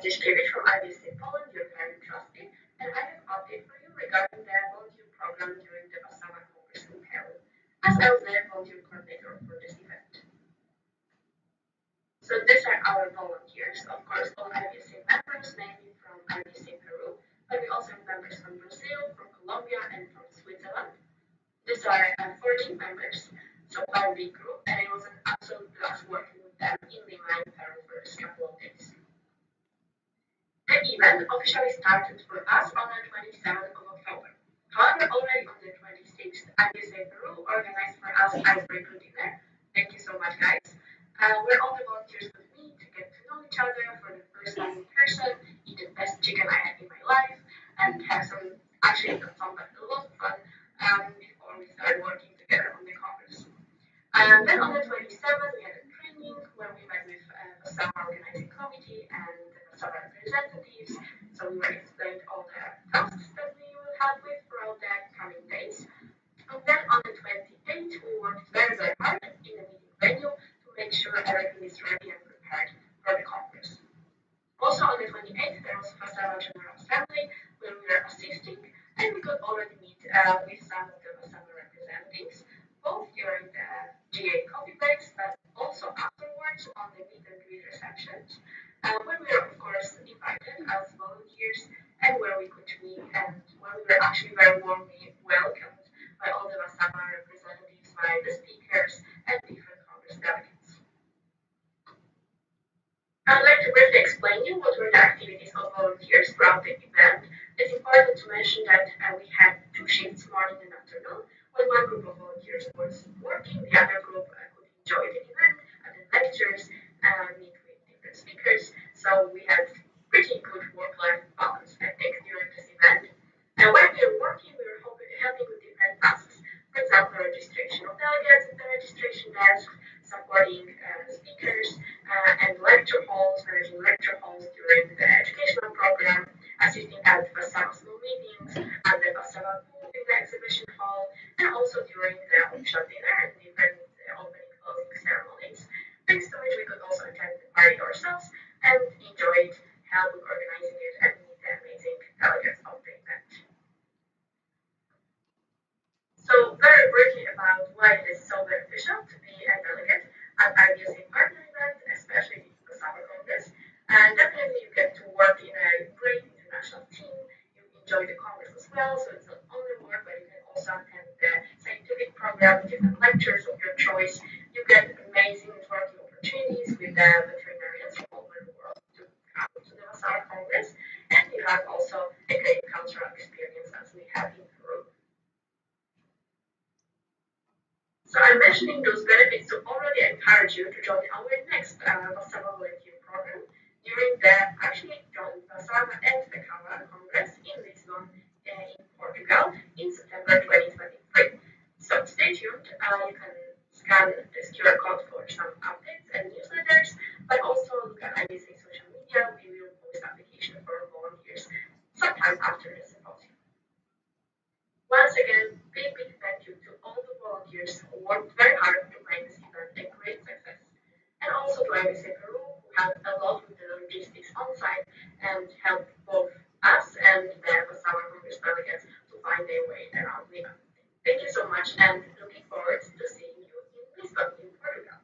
Speaker 12: from IVSA Poland, your current trustee, and I have an update for you regarding the volunteer program during the WSALVA Congress in Peru, as I was the volunteer coordinator for this event. So these are our volunteers, of course, all IVSA members, mainly from IVSA Peru, but we also have members from Brazil, from Colombia, and from Switzerland. These are 14 members, so quite a big group, and it was an absolute blast working with them in Lima and Peru for this couple of days. The event officially started for us on the 27th of October. However, already on the 26th, IVSA Peru organized for us icebreaker dinner. Thank you so much, guys. Where all the volunteers could meet to get to know each other for the first time in person, eat the best chicken I had in my life, and have some, actually not some, but a lot of fun before we started working together on the Congress. And then on the 27th, we had a training where we met with the summer organizing committee and the summer representatives. So we were explained all the tasks that we will help with throughout the coming days. And then on the 28th, we worked very, very hard in the meeting venue to make sure everything is ready and prepared for the Congress. Also on the 28th, there was first ever General Assembly where we were assisting, and we could already meet with some of the summer representatives, both during the GA coffee breaks, but also afterwards on the meet and greet receptions, where we were, of course, invited as volunteers and where we could meet and where we were actually very warmly welcomed by all the Wasama representatives, by the speakers, and different Congress delegates. I'd like to briefly explain you what were the activities of volunteers throughout the event. It's important to mention that we had two shifts, morning and afternoon, when one group of volunteers was working, the other group could enjoy the event, attend lectures, meet with different speakers. So we had pretty good work-life balance, I think, during this event. And when we were working, we were helping with different tasks. For example, registration of delegates at the registration desk, supporting speakers and lecture halls, managing lecture halls during the educational program, assisting at Vasava school meetings, at the Vasava pool in the exhibition hall, and also during the official dinner and different opening closing ceremonies. Thanks to which we could also attend the party ourselves and enjoy it, help with organizing it, and meet the amazing delegates of the event. So program, different lectures of your choice. You get amazing networking opportunities with the veterinarians from all over the world to come to the Vasara Congress, and you have also a great cultural experience as we have in Peru. So I'm mentioning those benefits to already encourage you to join our next Vasara volunteer program during the actually join Vasara and the Cava Congress in Lisbon in Portugal in September 2023. So stay tuned. You can scan this QR code for some updates and newsletters, but also look at IVSA social media. We will post application for volunteers sometime after the symposium. Once again, big thank you to all the volunteers who worked very hard to make this event a great success. And also to IVSA Peru, who helped a lot with the logistics on site and helped both us and the Vasara Congress delegates to find their way around Lima. Thank you so much and looking forward to seeing you in Lisbon, in Portugal.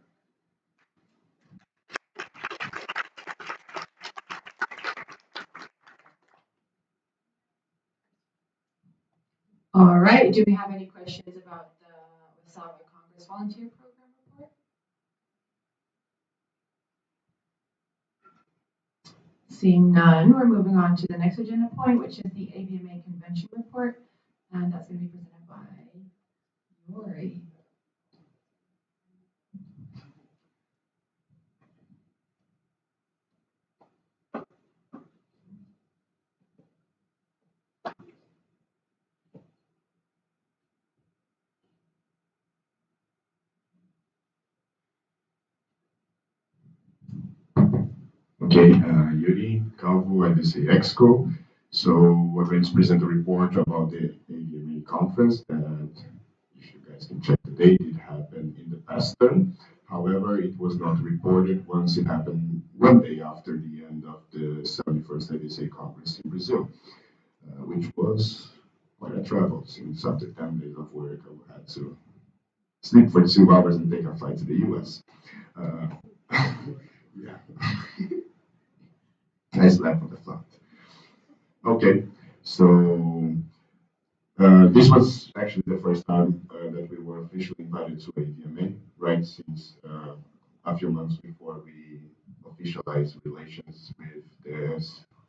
Speaker 9: All right, do we have any questions about the Vasara Congress Volunteer Program report? Seeing none, we're moving on to the next agenda point, which is the AVMA Convention report, and that's going to be presented by Yori.
Speaker 4: Okay, Yuri, Calvo, IVSA Exco. So we're going to present a report about the AVMA conference that, if you guys can check the date, it happened in the past term. However, it was not reported once it happened one day after the end of the 71st IVSA Congress in Brazil, which was quite a travel. Since after 10 days of work, I had to sleep for 2 hours and take a flight to the US. Yeah. I slept on the flight. Okay, so this was actually the first time that we were officially invited to AVMA, right? Since a few months before we officialized relations with the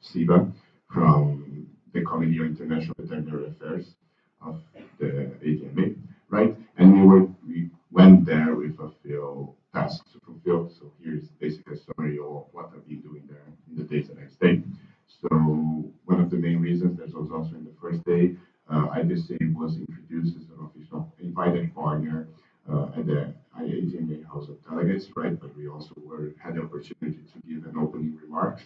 Speaker 4: SIVA from the Committee on International Veterinary Affairs of the AVMA, right? And we went there with a few tasks to fulfill. So here's basically a summary of what I've been doing there in the days that I stayed. So one of the main reasons that was also in the first day, IVSA was introduced as an official invited partner at the AVMA House of Delegates, right? But we also had the opportunity to give an opening remarks.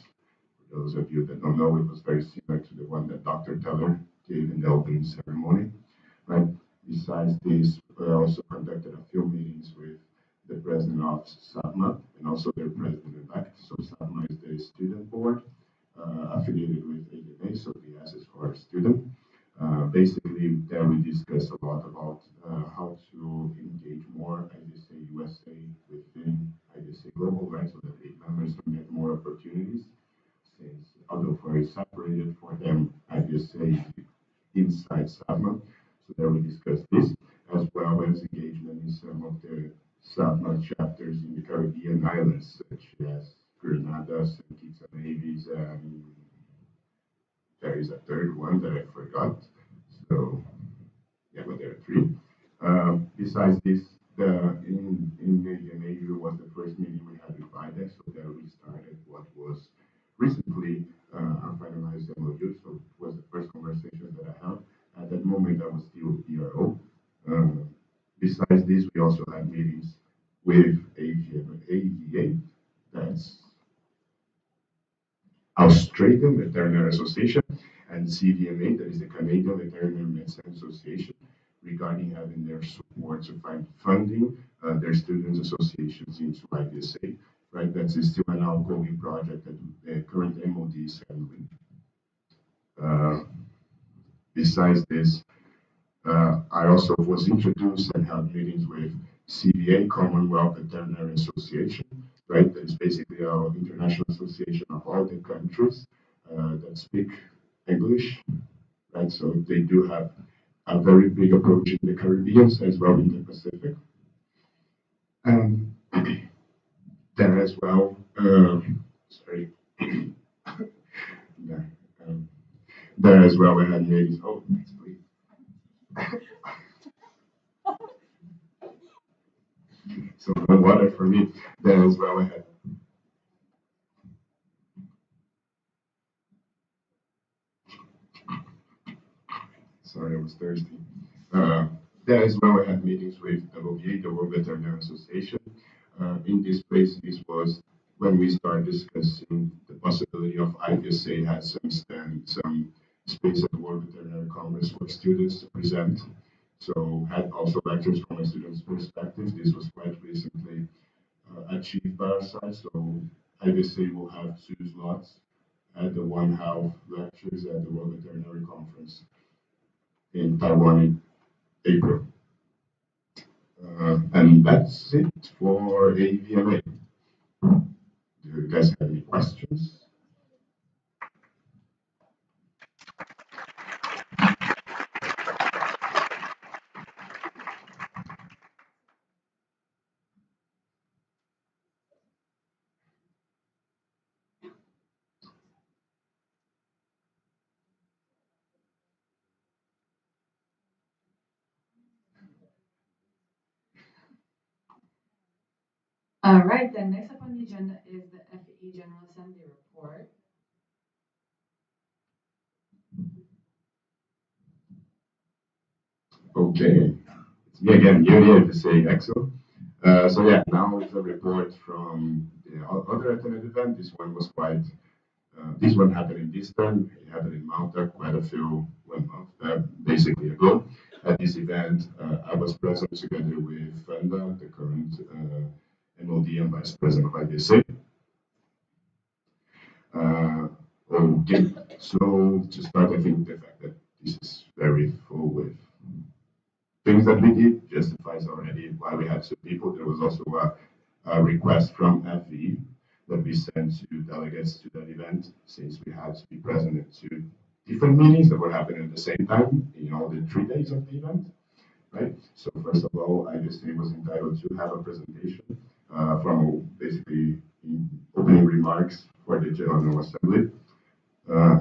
Speaker 4: For those of you that don't know, it was very similar to the one that Dr. Teller gave in the opening ceremony, right? Besides this, we also conducted a few meetings with the president of SAPMA and also their president-elect. So SAPMA is the student board affiliated with AVMA, so PS is for student. Basically, there we discussed a lot about how to engage more IVSA USA within IVSA Global, right? So that the members can get more opportunities. Since although we're separated for them, IVSA inside SAPMA. So there we discussed this, as well as engagement in some of the SAPMA chapters in the Caribbean islands, such as Grenada, St. Kitts and Nevis, and there is a third one that I forgot. So, yeah, but there are three. Besides this, in Major was the first meeting we had with IDEX, so there we started what was recently a finalized MOU. So it was the first conversation that I had. At that moment, I was still ERO. Besides this, we also had meetings with AVA, that's Australian Veterinary Association, and CVMA, that is the Canadian Veterinary Medicine Association, regarding having their support to find funding their students' associations into IVSA, right? That's still an ongoing project that the current MOD is handling. Besides this, I also was introduced and held meetings with CVA, Commonwealth Veterinary Association, right? That is basically our international association of all the countries that speak English, right? So they do have a very big approach in the Caribbean as well in the Pacific. And there as well, sorry, yeah, there as well we had meetings. Oh, thanks, please. So no water for me. There as well we had. Sorry, I was thirsty. There as well we had meetings with WVA, the World Veterinary Association. In this place, this was when we started discussing the possibility of IVSA had some stand, some space at the World Veterinary Congress for students to present. So had also lectures from a student's perspective. This was quite recently achieved by our side. So IVSA will have 2 slots at the one half lectures at the World Veterinary Conference in Taiwan in April. And that's it for AVMA. Do you guys have any questions?
Speaker 9: All right, then next up on the agenda is the FE General Assembly report.
Speaker 4: Okay, it's me again, Yuri at the EXO. So yeah, now it's a report from the other attended event. This one was quite, this one happened in this time. It happened in Malta quite a few, 1 month basically ago. At this event, I was present together with Fenda, the current MOD and Vice President of IVSA. Okay, so to start, I think the fact that this is very full with things that we did justifies already why we had 2 people. There was also a request from FE that we sent to delegates to that event, since we had to be present at 2 different meetings that were happening at the same time in all the 3 days of the event, right? So first of all, IVSA was entitled to have a presentation from basically opening remarks for the General Assembly.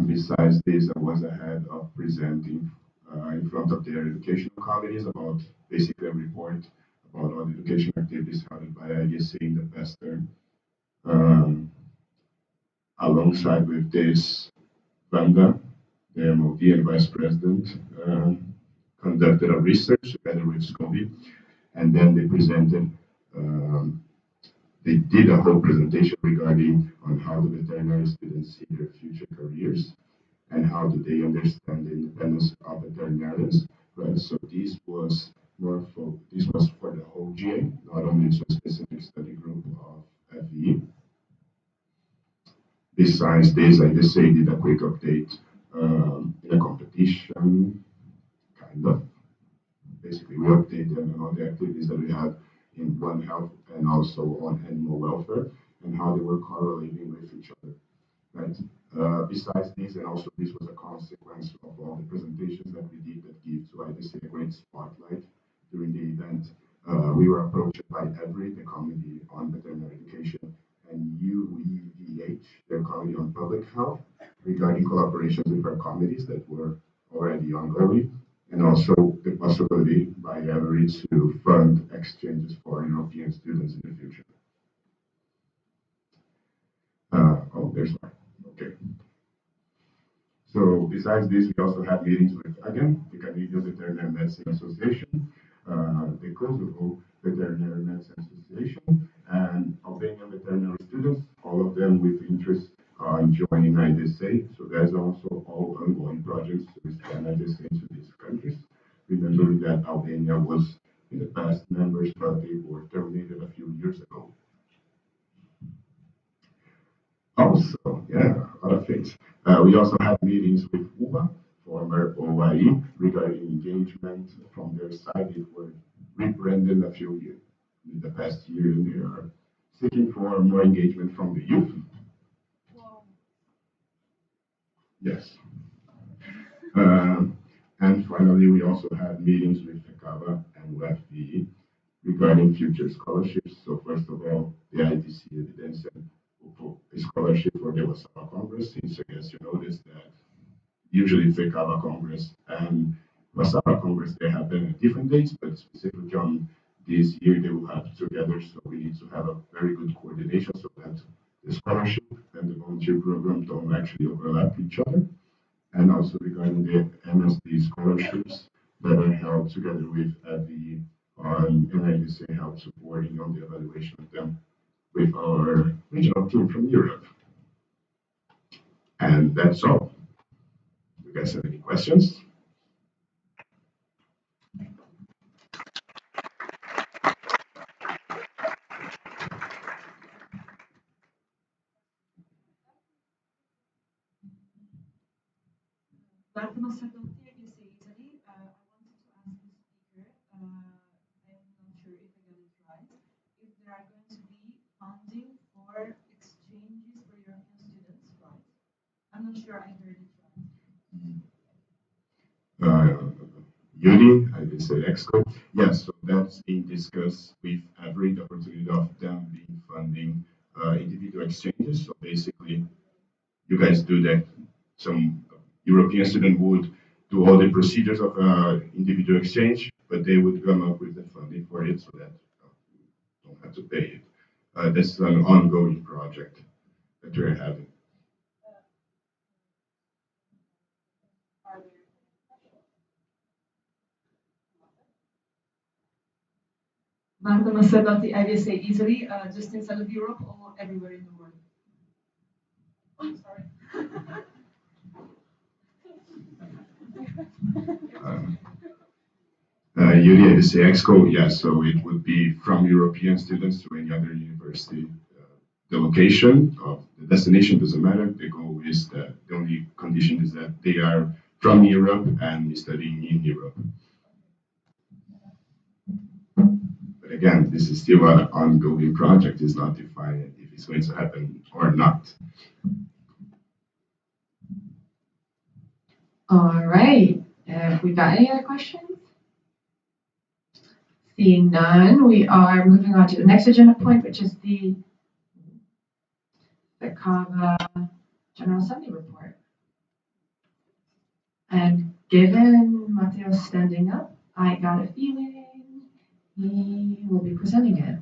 Speaker 4: Besides this, I was ahead of presenting in front of their educational committees about basically a report about all the education activities held by IVSA in the past term. Alongside with this, Vanda, the MOD and Vice President, conducted a research together with SCOVI, and then they presented, they did a whole presentation regarding on how the veterinary students see their future careers and how do they understand the independence of veterinarians. Right? So this was this was for the whole GA, not only to a specific study group of FE. Besides this, I just say did a quick update in a competition, kind of. Basically, we update them on the activities that we had in One Health and also on animal welfare and how they were correlating with each other. Right. Besides this, and also this was a consequence of all the presentations that we did that give to IVSA a great spotlight during the event. We were approached by EVRI, the Committee on Veterinary Education, and UEVH, the Committee on Public Health, regarding collaborations with our committees that were already ongoing, and also the possibility by EVRI to fund exchanges for European students in the future. Oh, there's one. Okay. So besides this, we also had meetings with, again, the Canadian Veterinary Medicine Association, the Kosovo Veterinary Medicine Association, and Albanian veterinary students, all of them with interest in joining IVSA. So there's also all ongoing projects to expand IVSA into these countries. Remembering that Albania was in the past members, but they were terminated a few years ago. Also, yeah, a lot of things. We also had meetings with UBA, former OIE, regarding engagement from their side. They were rebranded a few years in the past year, and they are seeking for more engagement from the youth. Wow. Yes. And finally, we also had meetings with FECAVA and WFV regarding future scholarships. So first of all, the ITC evidence for a scholarship for the Wasawa Congress, since I guess you noticed that usually FECAVA Congress and Wasawa Congress, they happen at different dates, but specifically on this year, they will have together. So we need to have a very good coordination so that the scholarship and the volunteer program don't actually overlap each other. And also regarding the MSD scholarships that are held together with the and IVSA help supporting on the evaluation of them with our regional team from Europe. And that's all. Do you guys have any questions?
Speaker 13: Marta Massarotti, IVSA Italy. I wanted to ask the speaker, I'm not sure if I got it right, if there are going to be funding for exchanges for European students, right? I'm not sure I heard it right.
Speaker 4: Yuri, IVSA Exco. Yes, so that's being discussed with every opportunity of them being funding individual exchanges. So basically, you guys do that. Some European student would do all the procedures of individual exchange, but they would come up with the funding for it so that you don't have to pay it. That's an ongoing project that we're having.
Speaker 13: Marta Massarotti, IVSA Italy, just inside of Europe or everywhere in the world? I'm sorry.
Speaker 4: Yuri, IVSA Exco, yes, so it would be from European students to any other university. The location of the destination doesn't matter. The goal is that the only condition is that they are from Europe and studying in Europe. But again, this is still an ongoing project. It's not defined if it's going to happen or not.
Speaker 9: All right. We got any other questions? Seeing none, we are moving on to the next agenda point, which is the CAVA General Assembly report. And given Mateo's standing up, I got a feeling he will be presenting it.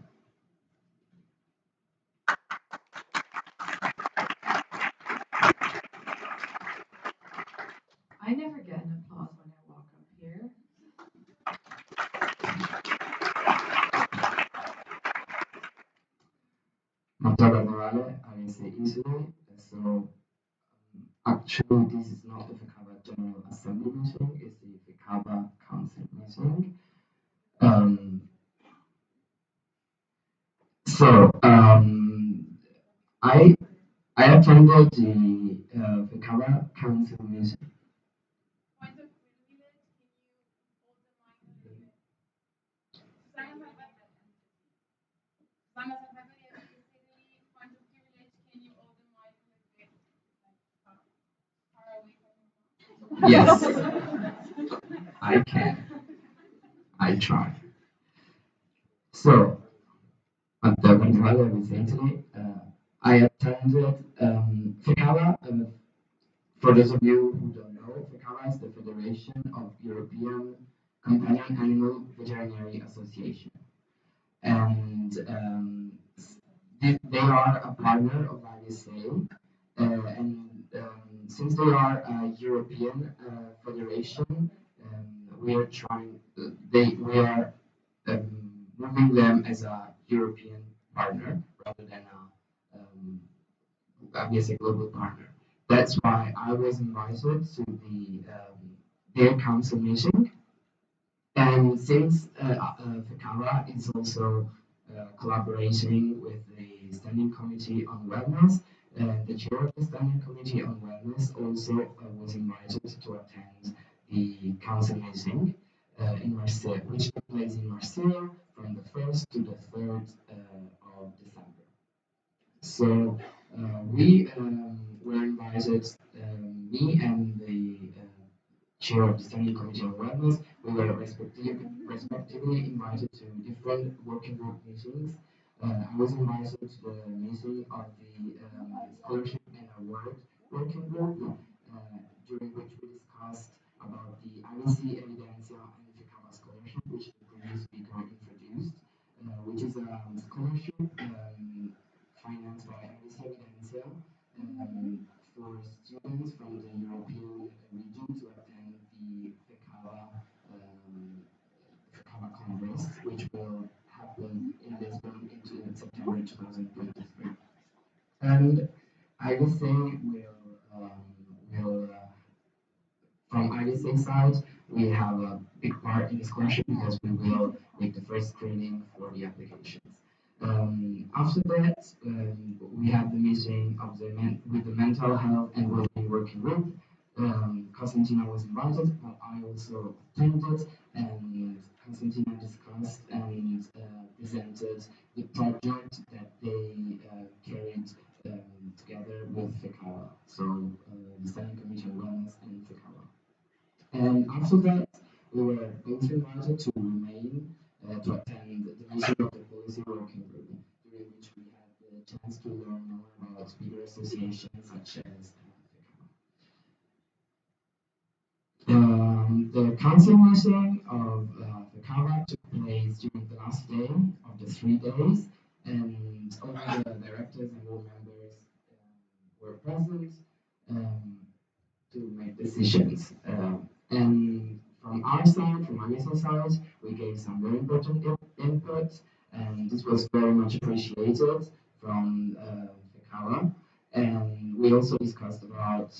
Speaker 9: I never get an applause when I walk up here.
Speaker 14: Matteo Morale, IVSA Italy. So actually, this is not the FECAVA General Assembly meeting, it's the FECAVA Council meeting. I attended the FECAVA Council meeting. Yes, I can. I try. So, at the Venezuela recently, I attended FECAVA. For those of you who don't know, FECAVA is the Federation of European Companion Animal Veterinary Association. And they are a partner of IVSA. And since they are a European federation, we are moving them as a European partner rather than a global partner. That's why I was invited to their council meeting. And since FECAVA is also collaborating with the Standing Committee on Wellness, the chair of the Standing Committee on Wellness also was invited to attend the council meeting in Marseille, which took place in Marseille from the 1st to the 3rd of December. So we were invited, me and the chair of the Standing Committee on Wellness, we were respectively invited to different working group meetings. I was invited to the meeting of the Scholarship and Award Working Group, during which we discussed about the IVC Evidencia and FICAVA Scholarship, which the previous speaker introduced, which is a scholarship financed by IVSA Evidencia for students from the European region to attend the FICAVA Congress, which will happen in Lisbon in September 2023. And I would say will from IVSA side, we have a big part in the scholarship because we will make the first screening for the applications. After that, we have the meeting of with the mental health and well-being working group. Constantina was invited, but I also attended, and Constantina discussed and presented the project that they carried together with FICAVA, so the Standing Committee on Wellness and FICAVA. And after that, we were both invited to remain to attend the meeting of the policy working group, during which we had the chance to learn more about bigger associations such as the council meeting of the CAVA took place during the last day of the 3 days, and all the directors and board members were present to make decisions. And from our side, from IVSA side, we gave some very important input, and this was very much appreciated from FICAVA. And we also discussed about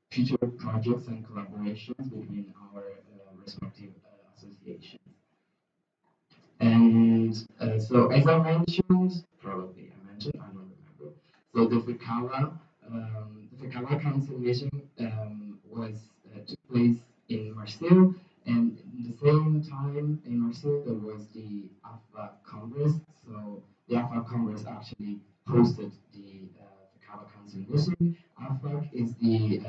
Speaker 14: future projects and collaborations between our respective associations. And so, as I mentioned, probably I mentioned, I don't remember. So the FICAVA Council meeting was took place in Marseille, and at the same time in Marseille there was the AFA Congress. So the AFA Congress actually hosted the FICAVA Council meeting. AFAC is the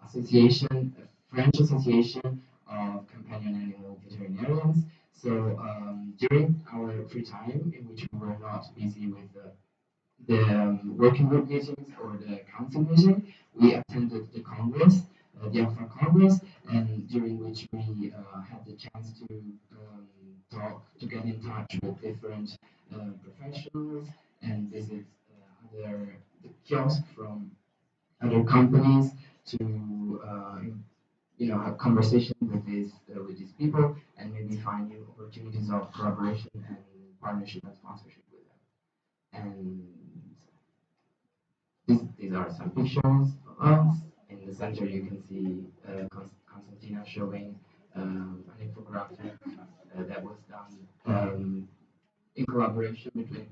Speaker 14: association, French Association of Companion Animal Veterinarians. So during our free time, in which we were not busy with the working group meetings or the council meeting, we attended the Congress, the AFA Congress, and during which we had the chance to talk, to get in touch with different professionals and visit other the kiosks from other companies to have conversation with these people and maybe find new opportunities of collaboration and partnership and sponsorship with them. And these are some pictures of us. In the center, you can see Constantina showing an infographic that was done in collaboration between,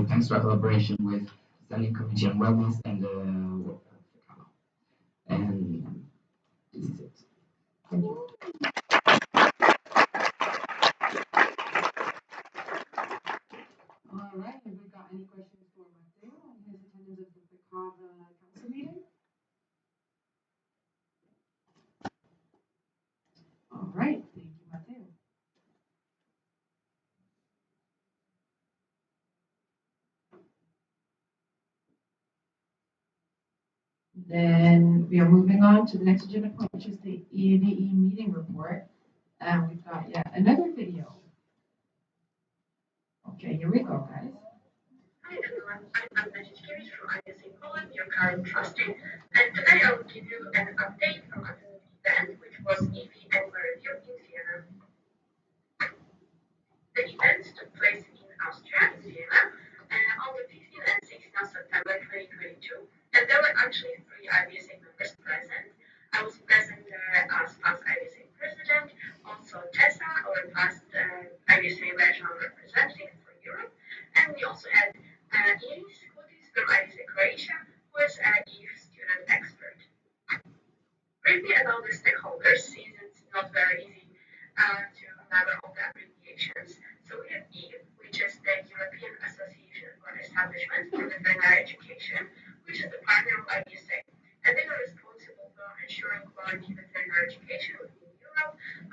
Speaker 14: thanks to a collaboration with Standing Committee on Wellness and the and this is it. Thank you.
Speaker 9: All right, have we got any questions for Matteo on his attendance at the FICAVA council meeting? All right, thank you, Matteo. Then we are moving on to the next agenda point, which is the EVE meeting report. And we've got yet another video. Okay, here we go, guys.
Speaker 12: Hi everyone, I'm Anna Cichkiewicz from IVSA Poland, your current trustee, and today I will give you an update from an event which was EVE Annual Review in Vienna. The event took place in Austria, in Vienna, on the 15th and 16th of September 2022, and there were actually 3 IVSA members present. I was present there as past IVSA president, also Tessa, our past IVSA regional representative for Europe, and we also had Iris, who is from IVSA Croatia, who is an EVE student expert. Briefly about the stakeholders.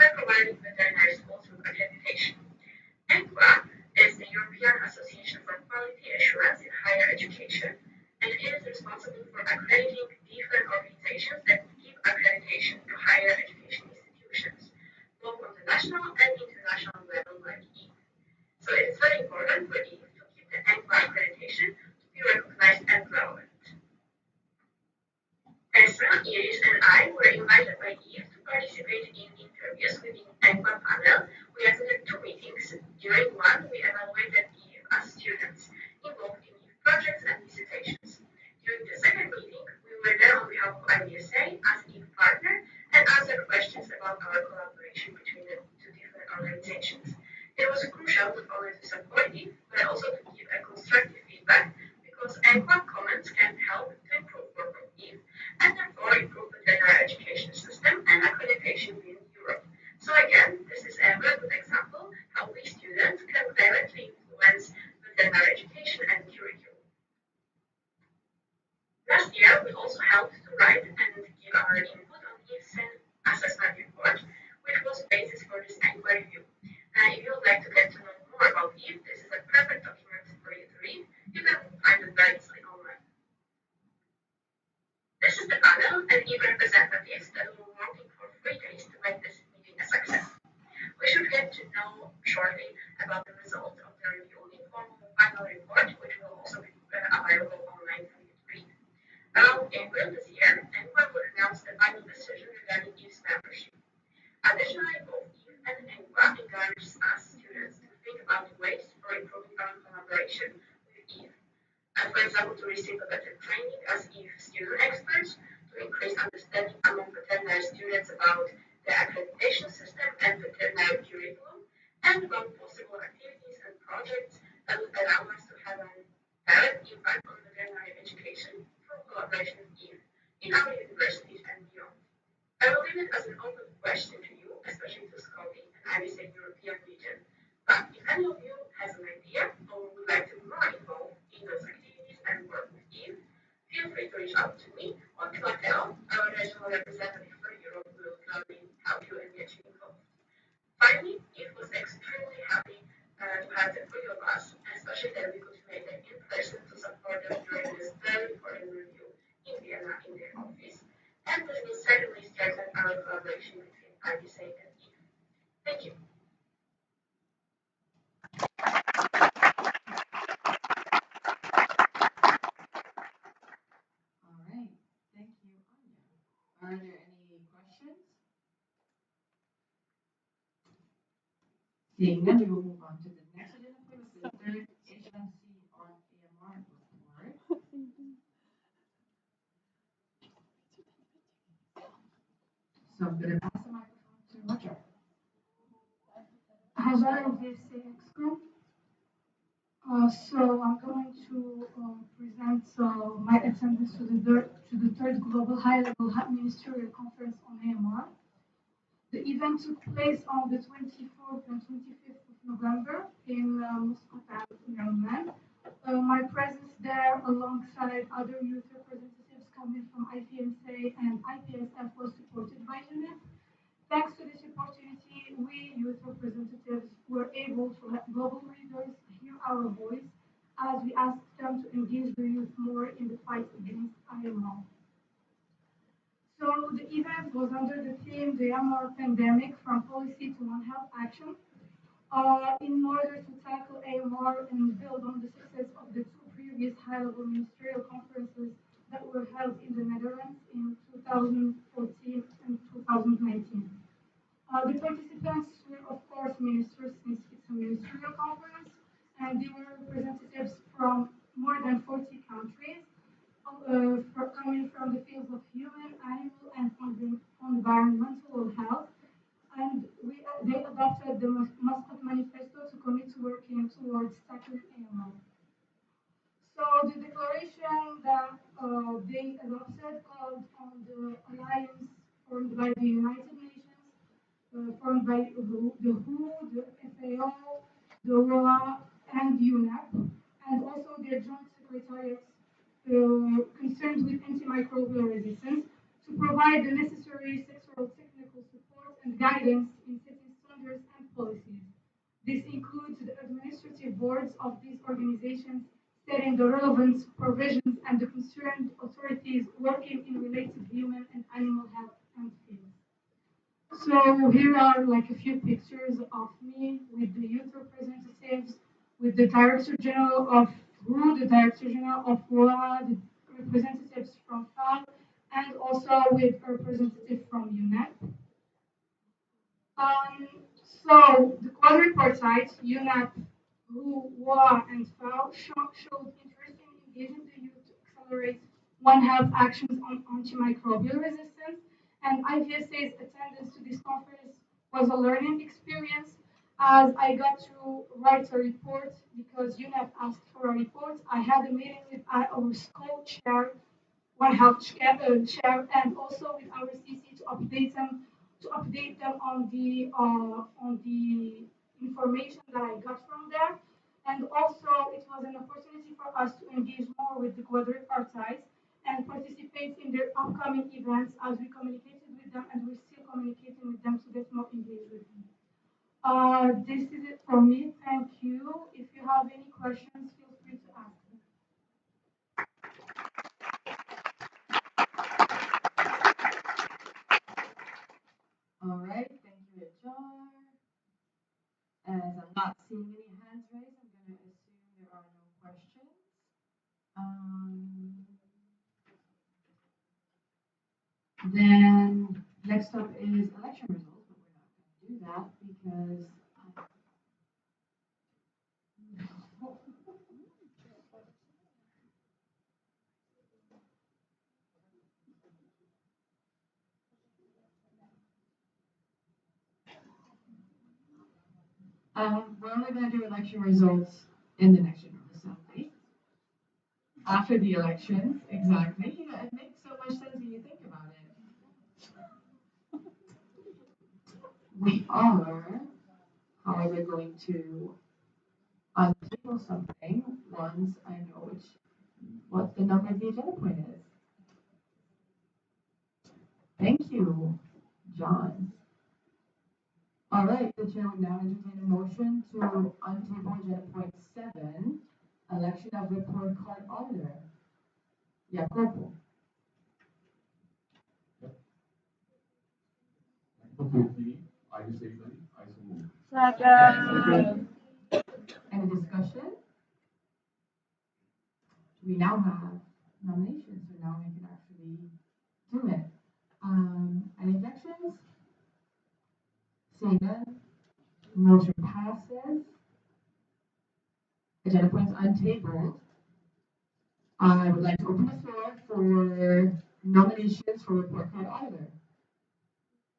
Speaker 12: by providing veterinary schools with accreditation. ENQA is the European Association for Quality Assurance in Higher Education, and it is responsible for accrediting different organizations that give accreditation to higher education institutions, both on the national and international level like EVE. So it is very important for EVE to keep the ENQA accreditation to be recognized and relevant. Esra, Iris, and I were invited by Eve to participate in interviews within ENQA panel. We attended two meetings. During one, we evaluated Eve as students involved in Eve projects and dissertations. During the second meeting, we were there on behalf of IVSA as Eve partner and answered questions about our collaboration between the two different organizations. It was crucial not only to support Eve, but also to give a constructive feedback because ENQA comments can help to improve work of Eve and therefore improve the veterinary education system and accreditation within Europe. So again, this is a very good example how we students can directly influence veterinary education and curriculum. Last year, we also helped to write and give our input on EVE's assessment report, which was basis for this ENQA review. If you would like to get to know more about EVE, this is a perfect document for you to read. You can find it very easily online. This is the panel and EVE representatives that were working for 3 days to make this meeting a success. We should get to know shortly about the results of the review in form of a final report, which will also be available online for you to read. Around April this year, ENQA will announce the final decision regarding EVE's membership. Additionally, both EVE and ENQA encourages us students to think about ways for improving our collaboration with EVE. For example, to receive a better training as EVE student experts, to increase understanding among veterinary students about the accreditation system and veterinary curriculum, and about possible activities and projects that would allow us to have a direct impact on veterinary education through collaboration with EVE in our universities and beyond. I will leave it as an open question to you, especially to Scotty and IVSA European region. But if any of you has an idea or would like to be more involved in those activities and work with EVE, feel free to reach out to me or to Mateo, our regional representative for Europe, who will gladly help you and get you involved. Finally, EVE was extremely happy to have the three of us, especially that we could make it in person to support them during this very important review in Vienna in their office. And this will certainly strengthen our collaboration between IVSA and EVE. Thank you.
Speaker 9: All right. Thank you, Anya. Are there any questions? Seeing none, we will move on to the next agenda point, which is the third HMC on AMR report. So I'm going to pass the microphone to Roger.
Speaker 15: Hello, IVSA Exco. So I'm going to present my attendance to the third Global High-Level Ministerial Conference on AMR. The event took place on the 24th and 25th of November in Moscow, Maryland. My presence there alongside other youth representatives coming from IVSA and IPSF was supported by UNIP. Thanks to this opportunity, we youth representatives were able to let global leaders hear our voice as we asked them to engage the youth more in the fight against IMR. So the event was under the theme the AMR pandemic from policy to One Health action. In order to tackle AMR and build on the success of the two previous high-level ministerial conferences that were held in the Netherlands in 2014 and 2019. The participants were, of course, ministers since it's a ministerial conference, and they were representatives from more than 40 countries, coming from the fields of human, animal, and environmental health. And they adopted the Muscat Manifesto to commit to working towards tackling AMR. So the declaration that they adopted called on the alliance formed by the United Nations, formed by the WHO, the FAO, the WOA, and UNEP, and also their joint secretariats concerned with antimicrobial resistance to provide the necessary sectoral technical support and guidance in setting standards and policies. This includes the administrative boards of these organizations setting the relevant provisions and the concerned authorities working in related human and animal health and fields. So here are like a few pictures of me with the youth representatives, with the Director General of WHO, the Director General of WOA, the representatives from FAO, and also with a representative from UNEP. Um, so the quadripartite, UNEP, WHO, WOA, and FAO showed interest in engaging the youth to accelerate One Health actions on antimicrobial resistance, and IVSA's attendance to this conference was a learning experience as I got to write a report because UNEP asked for a report. I had a meeting with our co-chair, One Health chair, and also with our CC to update them on the information that I got from there. And also, it was an opportunity for us to engage more with the quadripartites and participate in their upcoming events as we communicated with them and we're still communicating with them to get more engaged with them. This is it from me. Thank you. If you have any questions, feel free to ask me.
Speaker 9: All right, thank you, Jar. As I'm not seeing any hands raised, I'm going to assume there are no questions. Then next up is election results, but we're not going to do that because we're only going to do election results in the next General Assembly. After the elections, exactly. You know, it makes so much sense when you think about it. We are, however, going to untable something once I know what the number of the agenda point is. Thank you, John. All right, the chair would now entertain a motion to untable agenda point 7, election of report card auditor. Jacopo.
Speaker 16: Second.
Speaker 9: Any discussion? We now have nominations, so now we can actually do it. Any objections? Seeing none, motion passes. Agenda points untabled. I would like to open the floor for nominations for report card auditor.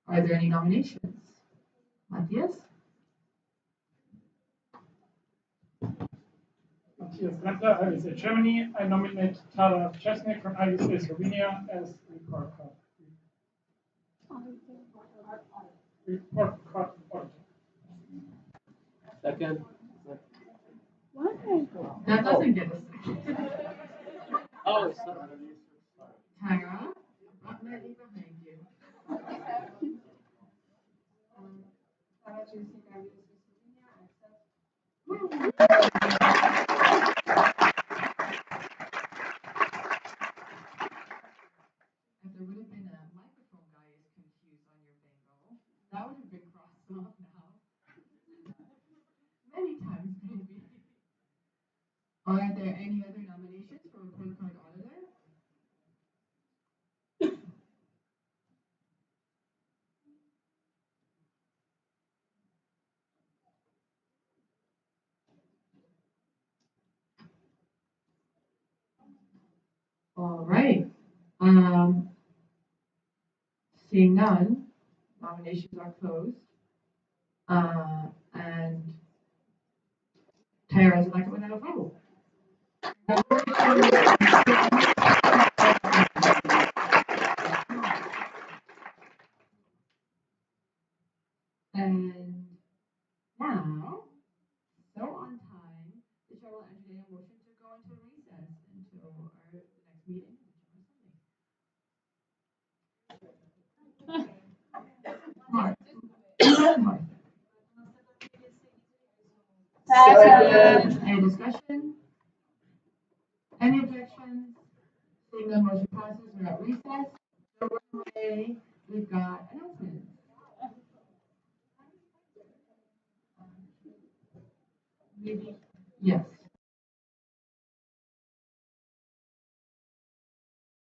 Speaker 9: Are there any nominations? Matthias?
Speaker 16: Matthias Gressler, IVSA Germany. I nominate Tara Chesnik from IVSA Slovenia as report card. Report card auditor.
Speaker 17: Second.
Speaker 16: What?
Speaker 9: That doesn't get a second.
Speaker 17: Oh, sorry.
Speaker 9: Tara, definitely behind you. Tara Chesnik, IVSA Slovenia, accept. If there would have been a microphone guy is confused on your bingo, that would have been crossed off now. Many times, maybe. Are there any other nominations for report card auditor? All right. Seeing none, nominations are closed. And Tara is elected without a vote. And now, so on time, the chair will entertain a motion to go into recess until the next meeting of the General Assembly. Second. Any discussion? Any objections? Seeing none, motion passes. We're at recess. So right away, we've got announcements. Maybe, yes.